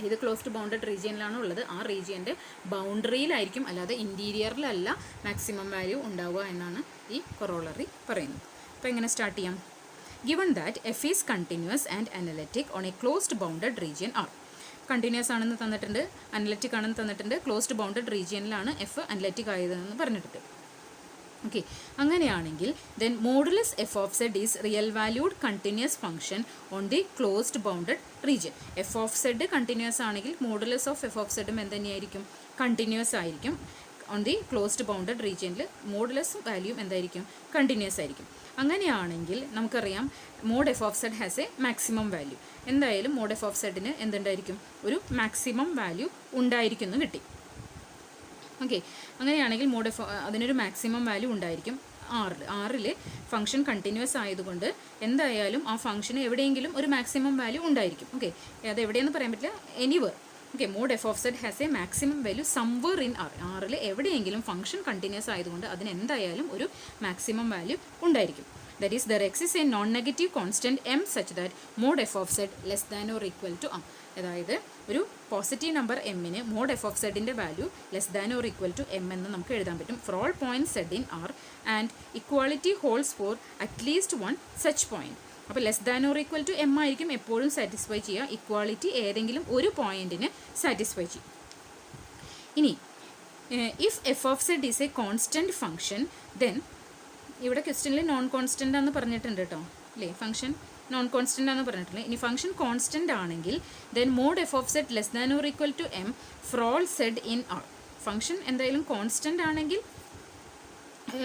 ഏത് ക്ലോസ്ഡ് ബൗണ്ടഡ് റീജിയനിലാണോ ഉള്ളത് ആ റീജിയൻ്റെ ബൗണ്ടറിയിലായിരിക്കും, അല്ലാതെ ഇൻറ്റീരിയറിലല്ല മാക്സിമം വാല്യൂ ഉണ്ടാവുക എന്നാണ് ഈ കൊറോളറി പറയുന്നത്. അപ്പോൾ എങ്ങനെ സ്റ്റാർട്ട് ചെയ്യാം, given that F is continuous and analytic on a closed bounded region R. Continuous ആണെന്ന് തന്നിട്ടുണ്ട്, അനലറ്റിക് ആണെന്ന് തന്നിട്ടുണ്ട്, ക്ലോസ്ഡ് ബൗണ്ടഡ് റീജിയനിലാണ് എഫ് അനലറ്റിക് ആയതെന്ന് പറഞ്ഞിട്ടുണ്ട്. ഓക്കെ, അങ്ങനെയാണെങ്കിൽ then modulus F of Z is real valued continuous function on the closed bounded region. F of Z continuous ആണെങ്കിൽ modulus of F of സെഡും എന്തുതന്നെയായിരിക്കും? കണ്ടിന്യൂസ് ആയിരിക്കും. ഓൺ ദി ക്ലോസ്ഡ് ബൗണ്ടഡ് റീജിയനിൽ modulus വാല്യൂം എന്തായിരിക്കും? കണ്ടിന്യൂസ് ആയിരിക്കും. അങ്ങനെയാണെങ്കിൽ നമുക്കറിയാം mod F of Z has a maximum value. എന്തായാലും മോഡ് എഫ് ഓഫ് സെഡിന് എന്തുണ്ടായിരിക്കും? ഒരു മാക്സിമം വാല്യൂ ഉണ്ടായിരിക്കും എന്ന് കിട്ടി. ഓക്കെ, അങ്ങനെയാണെങ്കിൽ മോഡ് എഫ് അതിനൊരു മാക്സിമം വാല്യൂ ഉണ്ടായിരിക്കും ആറിൽ ഫംഗ്ഷൻ കണ്ടിന്യൂസ് ആയതുകൊണ്ട് എന്തായാലും ആ ഫംഗ്ഷന് എവിടെയെങ്കിലും ഒരു മാക്സിമം വാല്യൂ ഉണ്ടായിരിക്കും. ഓക്കെ, അത് എവിടെയെന്ന് പറയാൻ പറ്റില്ല, anywhere. Okay, mod F of Z has a maximum value somewhere in ആറിൽ എവിടെയെങ്കിലും ഫംഗ്ഷൻ കണ്ടിന്യൂസ് ആയതുകൊണ്ട് അതിന് എന്തായാലും ഒരു മാക്സിമം വാല്യൂ ഉണ്ടായിരിക്കും. That is, there exists a non-negative constant m such that mod f of z less than or equal to m. അതായത് ഒരു positive number എമ്മിന് മോഡ് എഫ് ഓഫ് സെഡിൻ്റെ value less than or equal to M എന്ന് നമുക്ക് എഴുതാൻ പറ്റും for all point Z in R and equality holds for at least one such point. അപ്പോൾ less than or equal to M ആയിരിക്കും എപ്പോഴും satisfy ചെയ്യുക. Equality ഏതെങ്കിലും ഒരു പോയിൻറ്റിന് സാറ്റിസ്ഫൈ ചെയ്യും. ഇനി if f of Z is a constant function then ഇവിടെ ക്വസ്റ്റ്യനിൽ നോൺ കോൺസ്റ്റൻ്റ് ആണെന്ന് പറഞ്ഞിട്ടുണ്ട് കേട്ടോ, അല്ലേ? ഫംഗ്ഷൻ നോൺ കോൺസ്റ്റൻ്റ് ആണെന്ന് പറഞ്ഞിട്ടില്ലേ. ഇനി ഫംഗ്ഷൻ കോൺസ്റ്റൻ്റ് ആണെങ്കിൽ then mod F of Z less than or equal to M for all Z in R. Function എന്തായാലും കോൺസ്റ്റൻ്റ് ആണെങ്കിൽ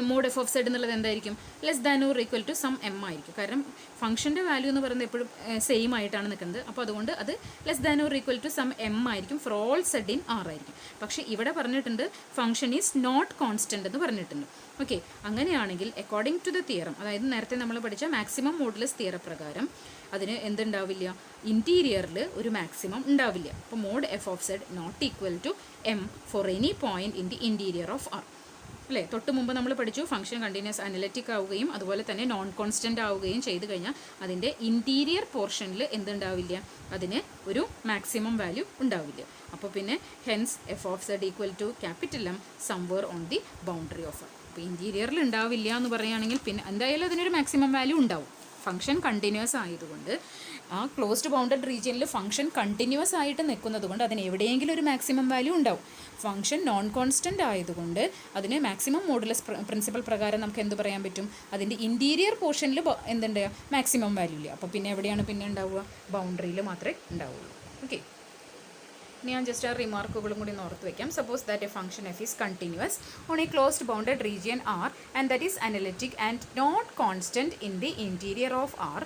മോഡ് എഫ് ഓഫ് സെഡ് എന്നുള്ളത് എന്തായിരിക്കും? Less than or equal to some M ആയിരിക്കും. കാരണം ഫംഗ്ഷൻ്റെ value എന്ന് പറയുന്നത് എപ്പോഴും സെയിം ആയിട്ടാണ് നിൽക്കുന്നത്. അപ്പോൾ അതുകൊണ്ട് അത് less than or equal to some M ആയിരിക്കും for all Z in R ആയിരിക്കും. പക്ഷേ ഇവിടെ പറഞ്ഞിട്ടുണ്ട് ഫംഗ്ഷൻ ഈസ് നോട്ട് കോൺസ്റ്റൻ്റ് എന്ന് പറഞ്ഞിട്ടുണ്ട്. ഓക്കെ, അങ്ങനെയാണെങ്കിൽ അക്കോർഡിംഗ് ടു ദ തിയറം, അതായത് നേരത്തെ നമ്മൾ പഠിച്ച മാക്സിമം മോഡുലസ് തിയറ പ്രകാരം അതിന് എന്തുണ്ടാവില്ല? ഇൻറ്റീരിയറിൽ ഒരു മാക്സിമം ഉണ്ടാവില്ല. അപ്പോൾ mod F of Z not equal to M for any point in the interior of R, അല്ലേ? തൊട്ട് മുമ്പ് നമ്മൾ പഠിച്ചു ഫംഗ്ഷൻ കണ്ടിന്യൂസ് അനലിറ്റിക് ആവുകയും അതുപോലെ തന്നെ നോൺ കോൺസ്റ്റൻ്റ് ആവുകയും ചെയ്ത് കഴിഞ്ഞാൽ അതിൻ്റെ ഇൻറ്റീരിയർ പോർഷനിൽ എന്തുണ്ടാവില്ല? അതിന് ഒരു മാക്സിമം വാല്യൂ ഉണ്ടാവില്ല. അപ്പോൾ പിന്നെ hence f of Z equal to capital M somewhere on the boundary of R. അപ്പോൾ ഇൻറ്റീരിയറിൽ ഉണ്ടാവില്ല എന്ന് പറയുകയാണെങ്കിൽ പിന്നെ എന്തായാലും അതിനൊരു മാക്സിമം വാല്യൂ ഉണ്ടാവും. ഫംഗ്ഷൻ കണ്ടിന്യൂസ് ആയതുകൊണ്ട് ആ ക്ലോസ്ഡ് ബൗണ്ടഡ് റീജിയനിൽ ഫംഗ്ഷൻ കണ്ടിന്യൂസ് ആയിട്ട് നിൽക്കുന്നത് കൊണ്ട് അതിന് എവിടെയെങ്കിലും ഒരു മാക്സിമം വാല്യൂ ഉണ്ടാവും. ഫംഗ്ഷൻ നോൺ കോൺസ്റ്റൻ്റ് ആയതുകൊണ്ട് അതിന് മാക്സിമം മോഡുലസ് പ്രിൻസിപ്പൽ പ്രകാരം നമുക്ക് എന്ത് പറയാൻ പറ്റും? അതിൻ്റെ ഇൻറ്റീരിയർ പോർഷനിൽ എന്തുണ്ട്? മാക്സിമം വാല്യൂ ഇല്ല. അപ്പോൾ പിന്നെ എവിടെയാണ് പിന്നെ ഉണ്ടാവുക? ബൗണ്ടറിയിൽ മാത്രമേ ഉണ്ടാവുള്ളൂ. ഓക്കെ, ഞാൻ ജസ്റ്റ് ആ റിമാർക്കുകളും കൂടി ഓർത്ത് വയ്ക്കാം. Suppose that a function f is continuous on a closed bounded region R and that is analytic and not constant in the interior of R,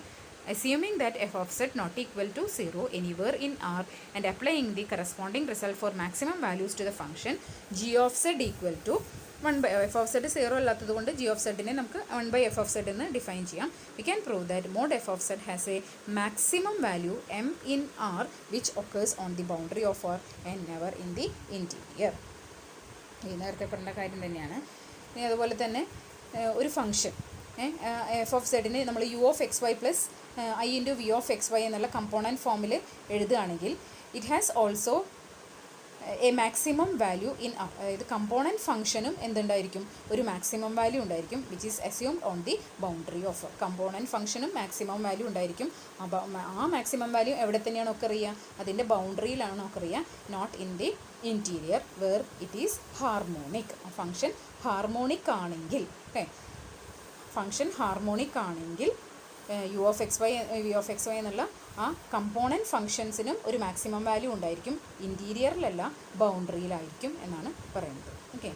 assuming that f of z not equal to 0 anywhere in R and applying the corresponding result for maximum values to the function g of z equal to 1 by f of z 0 അല്ലാത്തത് കൊണ്ട് g of z നെ നമുക്ക് 1 by f of z എന്ന് define ചെയ്യാം. We can prove that mod f of z has a maximum value m in R which occurs on the boundary of R and never in the interior. ഈ നേരത്തെ പറഞ്ഞ കാര്യം തന്നെയാണ്. ഇനി അതുപോലെ തന്നെ ഒരു ഫംഗ്ഷൻ എഫ് ഓഫ് സെഡിന് നമ്മൾ U of X Y plus I into V of X Y എന്നുള്ള കമ്പോണൻറ്റ് ഫോമിൽ എഴുതുകയാണെങ്കിൽ it has also a maximum value in R. അതായത് കമ്പോണൻറ്റ് ഫംഗ്ഷനും എന്തുണ്ടായിരിക്കും? ഒരു മാക്സിമം വാല്യൂ ഉണ്ടായിരിക്കും which is assumed on the boundary of component ഫംഗ്ഷനും maximum value ഉണ്ടായിരിക്കും. ആ മാക്സിമം വാല്യൂ എവിടെ തന്നെയാണ് ഒക്കറിയുക? അതിൻ്റെ ബൗണ്ടറിയിലാണ് ഒക്കറിയുക, not in the interior where it is harmonic. Function harmonic ആണെങ്കിൽ ഫംഗ്ഷൻ ഹാർമോണിക് ആണെങ്കിൽ U of X y v of X Y എന്നുള്ള ആ കമ്പോണൻറ്റ് ഫംഗ്ഷൻസിനും ഒരു മാക്സിമം വാല്യൂ ഉണ്ടായിരിക്കും. ഇൻറ്റീരിയറിലല്ല, ബൗണ്ടറിയിലായിരിക്കും എന്നാണ് പറയുന്നത്. ഓക്കെ,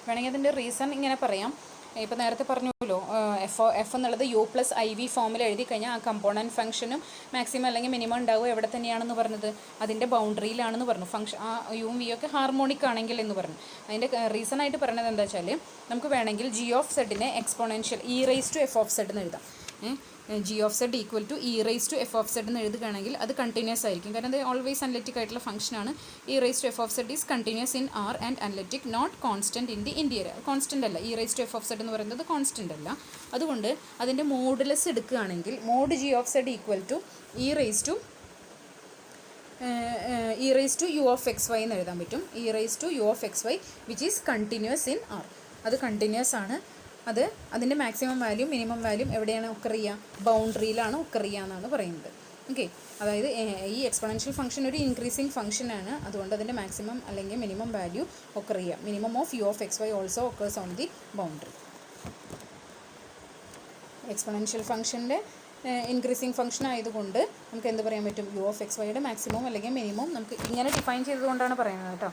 വേണമെങ്കിൽ അതിൻ്റെ റീസൺ ഇങ്ങനെ പറയാം. ഇപ്പോൾ നേരത്തെ പറഞ്ഞല്ലോ എഫ് എന്നുള്ളത് യു പ്ലസ് ഐ വി ഫോമിൽ എഴുതി കഴിഞ്ഞാൽ ആ കമ്പോണൻറ്റ് ഫംഗ്ഷനും മാക്സിമം അല്ലെങ്കിൽ മിനിമം ഉണ്ടാവുക എവിടെ തന്നെയാണെന്ന് പറഞ്ഞത്? അതിൻ്റെ ബൗണ്ടറിയിലാണെന്ന് പറഞ്ഞു. ഫംഗ്ഷൻ ആ യുവും വി ഒക്കെ ഹാർമോണിക് ആണെങ്കിൽ എന്ന് പറഞ്ഞു. അതിൻ്റെ റീസൺ ആയിട്ട് പറഞ്ഞത് എന്താ വെച്ചാൽ നമുക്ക് വേണമെങ്കിൽ ജി ഓഫ് സെഡിനെ exponential E raise to F of Z എന്ന് എഴുതാം. G of Z equal to E raise to F of Z എന്ന് എഴുതുകയാണെങ്കിൽ അത് കണ്ടിന്യൂസ് ആയിരിക്കും. കാരണം അത് ഓൾവേസ് അനലിറ്റിക് ആയിട്ടുള്ള ഫംഗ്ഷനാണ്. E raise to F of Z is continuous in R and analytic not constant in the interior. Constant അല്ല, E raise to F of Z എന്ന് പറയുന്നത് കോൺസ്റ്റൻ്റ് അല്ല. അതുകൊണ്ട് അതിൻ്റെ മോഡുലസ് എടുക്കുകയാണെങ്കിൽ mod G of Z equal to E raise to U of X Y എന്ന് എഴുതാൻ പറ്റും. E raise to U of X Y which is continuous in R. അത് കണ്ടിന്യൂസ് ആണ്. അതിൻ്റെ മാക്സിമം വാല്യൂ മിനിമം വാല്യൂ എവിടെയാണ് occur ചെയ്യുക? ബൗണ്ടറിയിലാണ് occur ചെയ്യുക എന്നാണ് പറയുന്നത്. ഓക്കെ, അതായത് ഈ എക്സ്പൊണൻഷ്യൽ ഫംഗ്ഷൻ ഒരു ഇൻക്രീസിങ് ഫംഗ്ഷനാണ്. അതുകൊണ്ട് അതിൻ്റെ മാക്സിമം അല്ലെങ്കിൽ മിനിമം വാല്യൂ ഒക്കർ ചെയ്യുക. Minimum of U of X Y also occurs on the boundary. Exponential ഫംഗ്ഷൻ്റെ ഇൻക്രീസിങ് ഫംഗ്ഷൻ ആയതുകൊണ്ട് നമുക്ക് എന്ത് പറയാൻ പറ്റും? യു ഓഫ് എക്സ് വൈയുടെ മാക്സിമം അല്ലെങ്കിൽ മിനിമം നമുക്ക് ഇങ്ങനെ ഡിഫൈൻ ചെയ്തുകൊണ്ടാണ് പറയുന്നത് കേട്ടോ.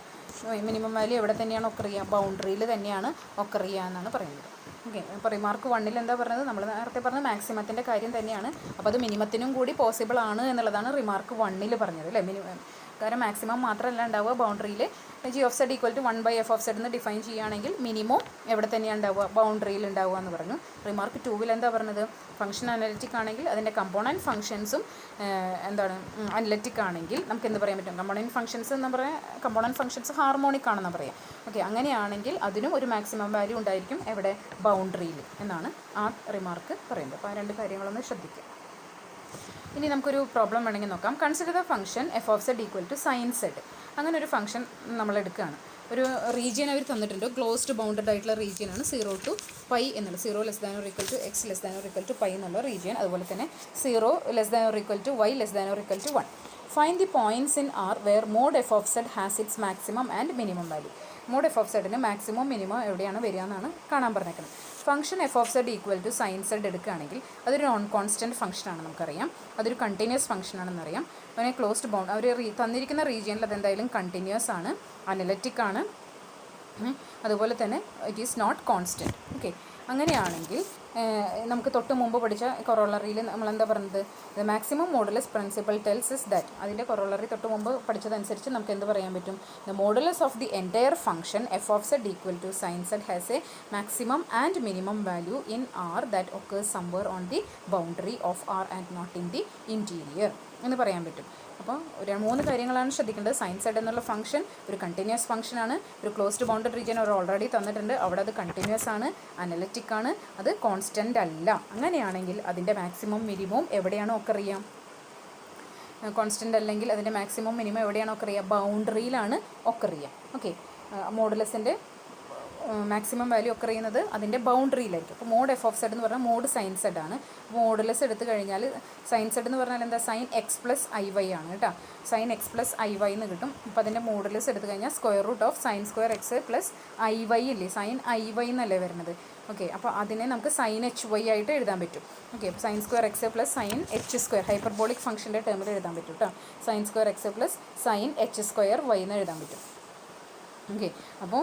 മിനിമം വാല്യൂ എവിടെ തന്നെയാണ് ഒക്കർ ചെയ്യുക? ബൗണ്ടറിയിൽ തന്നെയാണ് ഒക്കർ ചെയ്യുക എന്നാണ് പറയുന്നത്. ഓക്കെ, അപ്പോൾ റിമാർക്ക് 1 എന്താ പറഞ്ഞത്? നമ്മൾ നേരത്തെ പറഞ്ഞ മാക്സിമത്തിൻ്റെ കാര്യം തന്നെയാണ്. അപ്പോൾ അത് മിനിമത്തിനും കൂടി പോസിബിൾ ആണ് എന്നുള്ളതാണ് റിമാർക്ക് 1 പറഞ്ഞത് അല്ലേ. കാരണം മാക്സിമം മാത്രമല്ല ഉണ്ടാവുക, ബൗണ്ടറിയിൽ G of Z equal to 1/f of Z എന്ന് ഡിഫൈൻ ചെയ്യുകയാണെങ്കിൽ മിനിമം എവിടെ തന്നെയാണ് ഉണ്ടാവുക? ബൗണ്ടറിയിൽ ഉണ്ടാവുക എന്ന് പറഞ്ഞു. റിമാർക്ക് 2 എന്താ പറഞ്ഞത്? ഫംഗ്ഷൻ അനലിറ്റിക് ആണെങ്കിൽ അതിൻ്റെ കമ്പോണൻറ്റ് ഫംഗ്ഷൻസും അനലിറ്റിക് ആണെങ്കിൽ നമുക്ക് എന്ത് പറയാൻ പറ്റും? കമ്പോണൻറ്റ് ഫംഗ്ഷൻസ് ഹാർമോണിക് ആണെന്ന് പറയാം. ഓക്കെ, അങ്ങനെയാണെങ്കിൽ അതിനും ഒരു മാക്സിമം വാല്യൂ ഉണ്ടായിരിക്കും എവിടെ? ബൗണ്ടറിയിൽ എന്നാണ് ആ റിമാർക്ക് പറയുന്നത്. അപ്പോൾ ആ 2 കാര്യങ്ങളൊന്ന് ശ്രദ്ധിക്കുക. ഇനി നമുക്കൊരു പ്രോബ്ലം വേണമെങ്കിൽ നോക്കാം. Consider the function F of Z equal to sine z. അങ്ങനെ ഒരു ഫംഗ്ഷൻ നമ്മൾ എടുക്കുകയാണ്. ഒരു റീജിയൻ അവർ തന്നിട്ടുണ്ട്, ക്ലോസ്ഡ് ബൗണ്ടഡ് ആയിട്ടുള്ള റീജിയനാണ് 0 to π എന്നുള്ള 0 less than or equal to X less than or equal to π എന്നുള്ള റീജിയൻ. അതുപോലെ തന്നെ 0 less than or equal to y less than or equal to 1. Find the points in R where mod F of Z has its maximum and minimum value. Mod F of സെഡിന് maximum minimum എവിടെയാണ് വരിക എന്നാണ് കാണാൻ പറഞ്ഞേക്കുന്നത്. Function F of Z equal to sine Z എടുക്കുകയാണെങ്കിൽ അതൊരു non constant ഫംഗ്ഷനാണ്, നമുക്കറിയാം. അതൊരു കണ്ടിന്യൂസ് ഫംഗ്ഷനാണെന്നറിയാം. അതിനെ ക്ലോസ്ഡ് ബൗണ്ട് അവർ തന്നിരിക്കുന്ന റീജിയനിൽ അതെന്തായാലും കണ്ടിന്യൂസ് ആണ്, അനലറ്റിക് ആണ്, അതുപോലെ തന്നെ it is not constant. Okay, അങ്ങനെയാണെങ്കിൽ നമുക്ക് തൊട്ട് മുമ്പ് പഠിച്ച കൊറോളറിയിൽ നമ്മളെന്താ പറഞ്ഞത്? The maximum modulus principle tells is that. അതിൻ്റെ കൊറോളറി തൊട്ട് മുമ്പ് പഠിച്ചതനുസരിച്ച് നമുക്ക് എന്ത് പറയാൻ പറ്റും? The modulus of the entire function F of Z equal to sine z has a maximum and minimum value in R that occurs somewhere on the boundary of R and not in the interior എന്ന് പറയാൻ പറ്റും. അപ്പോൾ 3 കാര്യങ്ങളാണ് ശ്രദ്ധിക്കേണ്ടത്. Sign Z എന്നുള്ള function ഒരു continuous ഫംഗ്ഷനാണ്. ഒരു ക്ലോസ്ഡ് ബൗണ്ടഡ് റീജിയൻ അവർ ഓൾറെഡി തന്നിട്ടുണ്ട്, അവിടെ അത് കണ്ടിന്യൂസ് ആണ്, അനലറ്റിക് ആണ്, അത് കോൺസ്റ്റൻ്റ് അല്ല. അങ്ങനെയാണെങ്കിൽ അതിൻ്റെ മാക്സിമം മിനിമം എവിടെയാണ് ഒക്കർ ചെയ്യുക? കോൺസ്റ്റൻ്റ് അല്ലെങ്കിൽ അതിൻ്റെ മാക്സിമം മിനിമം എവിടെയാണ് ഒക്കർ ചെയ്യുക? ബൗണ്ടറിയിലാണ് ഒക്കർ ചെയ്യുക. ഓക്കെ, മോഡുലസിൻ്റെ മാക്സിമം വാല്യൂ ഒക്കർ ചെയ്യുന്നത് അതിൻ്റെ ബൗണ്ടറിയിലായിരിക്കും. അപ്പോൾ മോഡ് എഫ് ഓഫ് സെഡ് എന്ന് പറഞ്ഞാൽ മോഡ് സൈൻ സെഡ് ആണ്. മോഡുലസ് എടുത്തു കഴിഞ്ഞാൽ സൈൻ സെഡ് എന്ന് പറഞ്ഞാൽ എന്താ? Sine x plus i y ആണ് കേട്ടോ. Sine x plus i y എന്ന് കിട്ടും. അപ്പോൾ അതിൻ്റെ മോഡുലസ് എടുത്തു കഴിഞ്ഞാൽ square root of sine square X plus i y ഇല്ലേ? സൈൻ ഐ വൈ എന്നല്ലേ വരുന്നത്. ഓക്കെ, അപ്പോൾ അതിനെ നമുക്ക് സൈൻ എച്ച് വൈ ആയിട്ട് എഴുതാൻ പറ്റും. Okay, sine square X plus sine H square hyperbolic ഫംഗ്ഷൻ്റെ ടേമിൽ എഴുതാൻ പറ്റും കേട്ടോ. Sine square X plus sine H square Y എന്ന് എഴുതാൻ പറ്റും. ഓക്കെ, അപ്പോൾ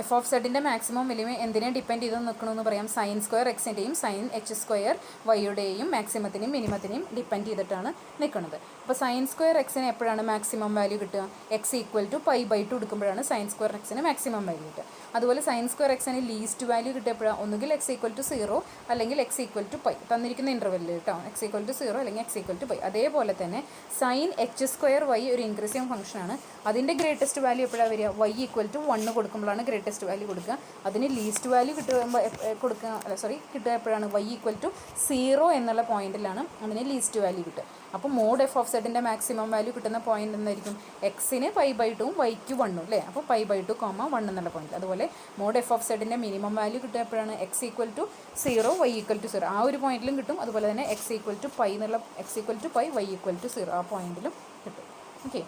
എഫ് ഓഫ് സെഡിൻ്റെ മാക്സിമം മിനിമം എന്തിനെ ഡിപ്പെൻഡ് ചെയ്ത് നിൽക്കണമെന്ന് പറയാം? സൈൻ സ്ക്വയർ എക്സിൻ്റെയും സൈൻ എച്ച് സ്ക്വയർ വൈയുടെയും മാക്സിമത്തിനെയും മിനിമത്തിനെയും ഡിപ്പെൻഡ് ചെയ്തിട്ടാണ് നിൽക്കുന്നത്. അപ്പോൾ സൈൻ സ്ക്വയർ എക്സിന് എപ്പോഴാണ് മാക്സിമം വാല്യൂ കിട്ടുക? എക്സ് ഈക്വൽ ടു π/2 എടുക്കുമ്പോഴാണ് സൈൻ സ്ക്വയർ എക്സിന് മാക്സിമം വാല്യൂ കിട്ടുക. അതുപോലെ സൈൻ സ്ക്വയർ എക്സിന് ലീസ്റ്റ് വാല്യൂ കിട്ടിയപ്പോഴാണ് ഒന്നുകിൽ എക്സ് ഈക്വൽ ടു 0 അല്ലെങ്കിൽ എക്സ് ഈക്വൽ ടു π തന്നിരിക്കുന്ന ഇൻ്റർവെല്ലിൽ കേട്ടോ. എക്സ് ഈക്വൽ ടു 0 അല്ലെങ്കിൽ എക്സ് ഈക്വൽ ടു π. അതേപോലെ തന്നെ സൈൻ എച്ച് സ്ക്വയർ വൈ ഒരു ഇൻക്രീസിങ് ഫംഗ്ഷനാണ്. അതിൻ്റെ ഗ്രേറ്റസ്റ്റ് വാല്യൂ എപ്പോഴാണ് വരിക? y ഈക്വൽ ടു 1 കൊടുക്കുമ്പോഴാണ് ഗ്രേറ്റസ്റ്റ് വാല്യൂ കൊടുക്കുക. അതിന് ലീസ്റ്റ് വാല്യൂ കിട്ടുക എപ്പോഴാണ്? y ഈക്വൽ ടു 0 എന്നുള്ള പോയിന്റിലാണ് അതിന് ലീസ്റ്റ് വാല്യൂ കിട്ടുക. അപ്പോൾ മോഡ് എഫ് ഓഫ് സെഡിൻ്റെ മാക്സിമം വാല്യൂ കിട്ടുന്ന പോയിന്റ് എന്തായിരിക്കും? എക്സിന് π/2 വൈക്ക് 1 അല്ലേ? അപ്പോൾ π/2, 1 എന്നുള്ള പോയിന്റ്. അതുപോലെ മോഡ് എഫ് ഓഫ് സെഡിൻ്റെ മിനിമം വാല്യൂ കിട്ടുക എപ്പോഴാണ്? X equal to 0 Y equal to 0 ആ ഒരു പോയിന്റിലും കിട്ടും. അതുപോലെ തന്നെ എക്സ് ഈക്വൽ ടു π എന്നുള്ള y ഈക്വൽ ടു 0 ആ പോയിന്റിലും കിട്ടും. ഓക്കെ.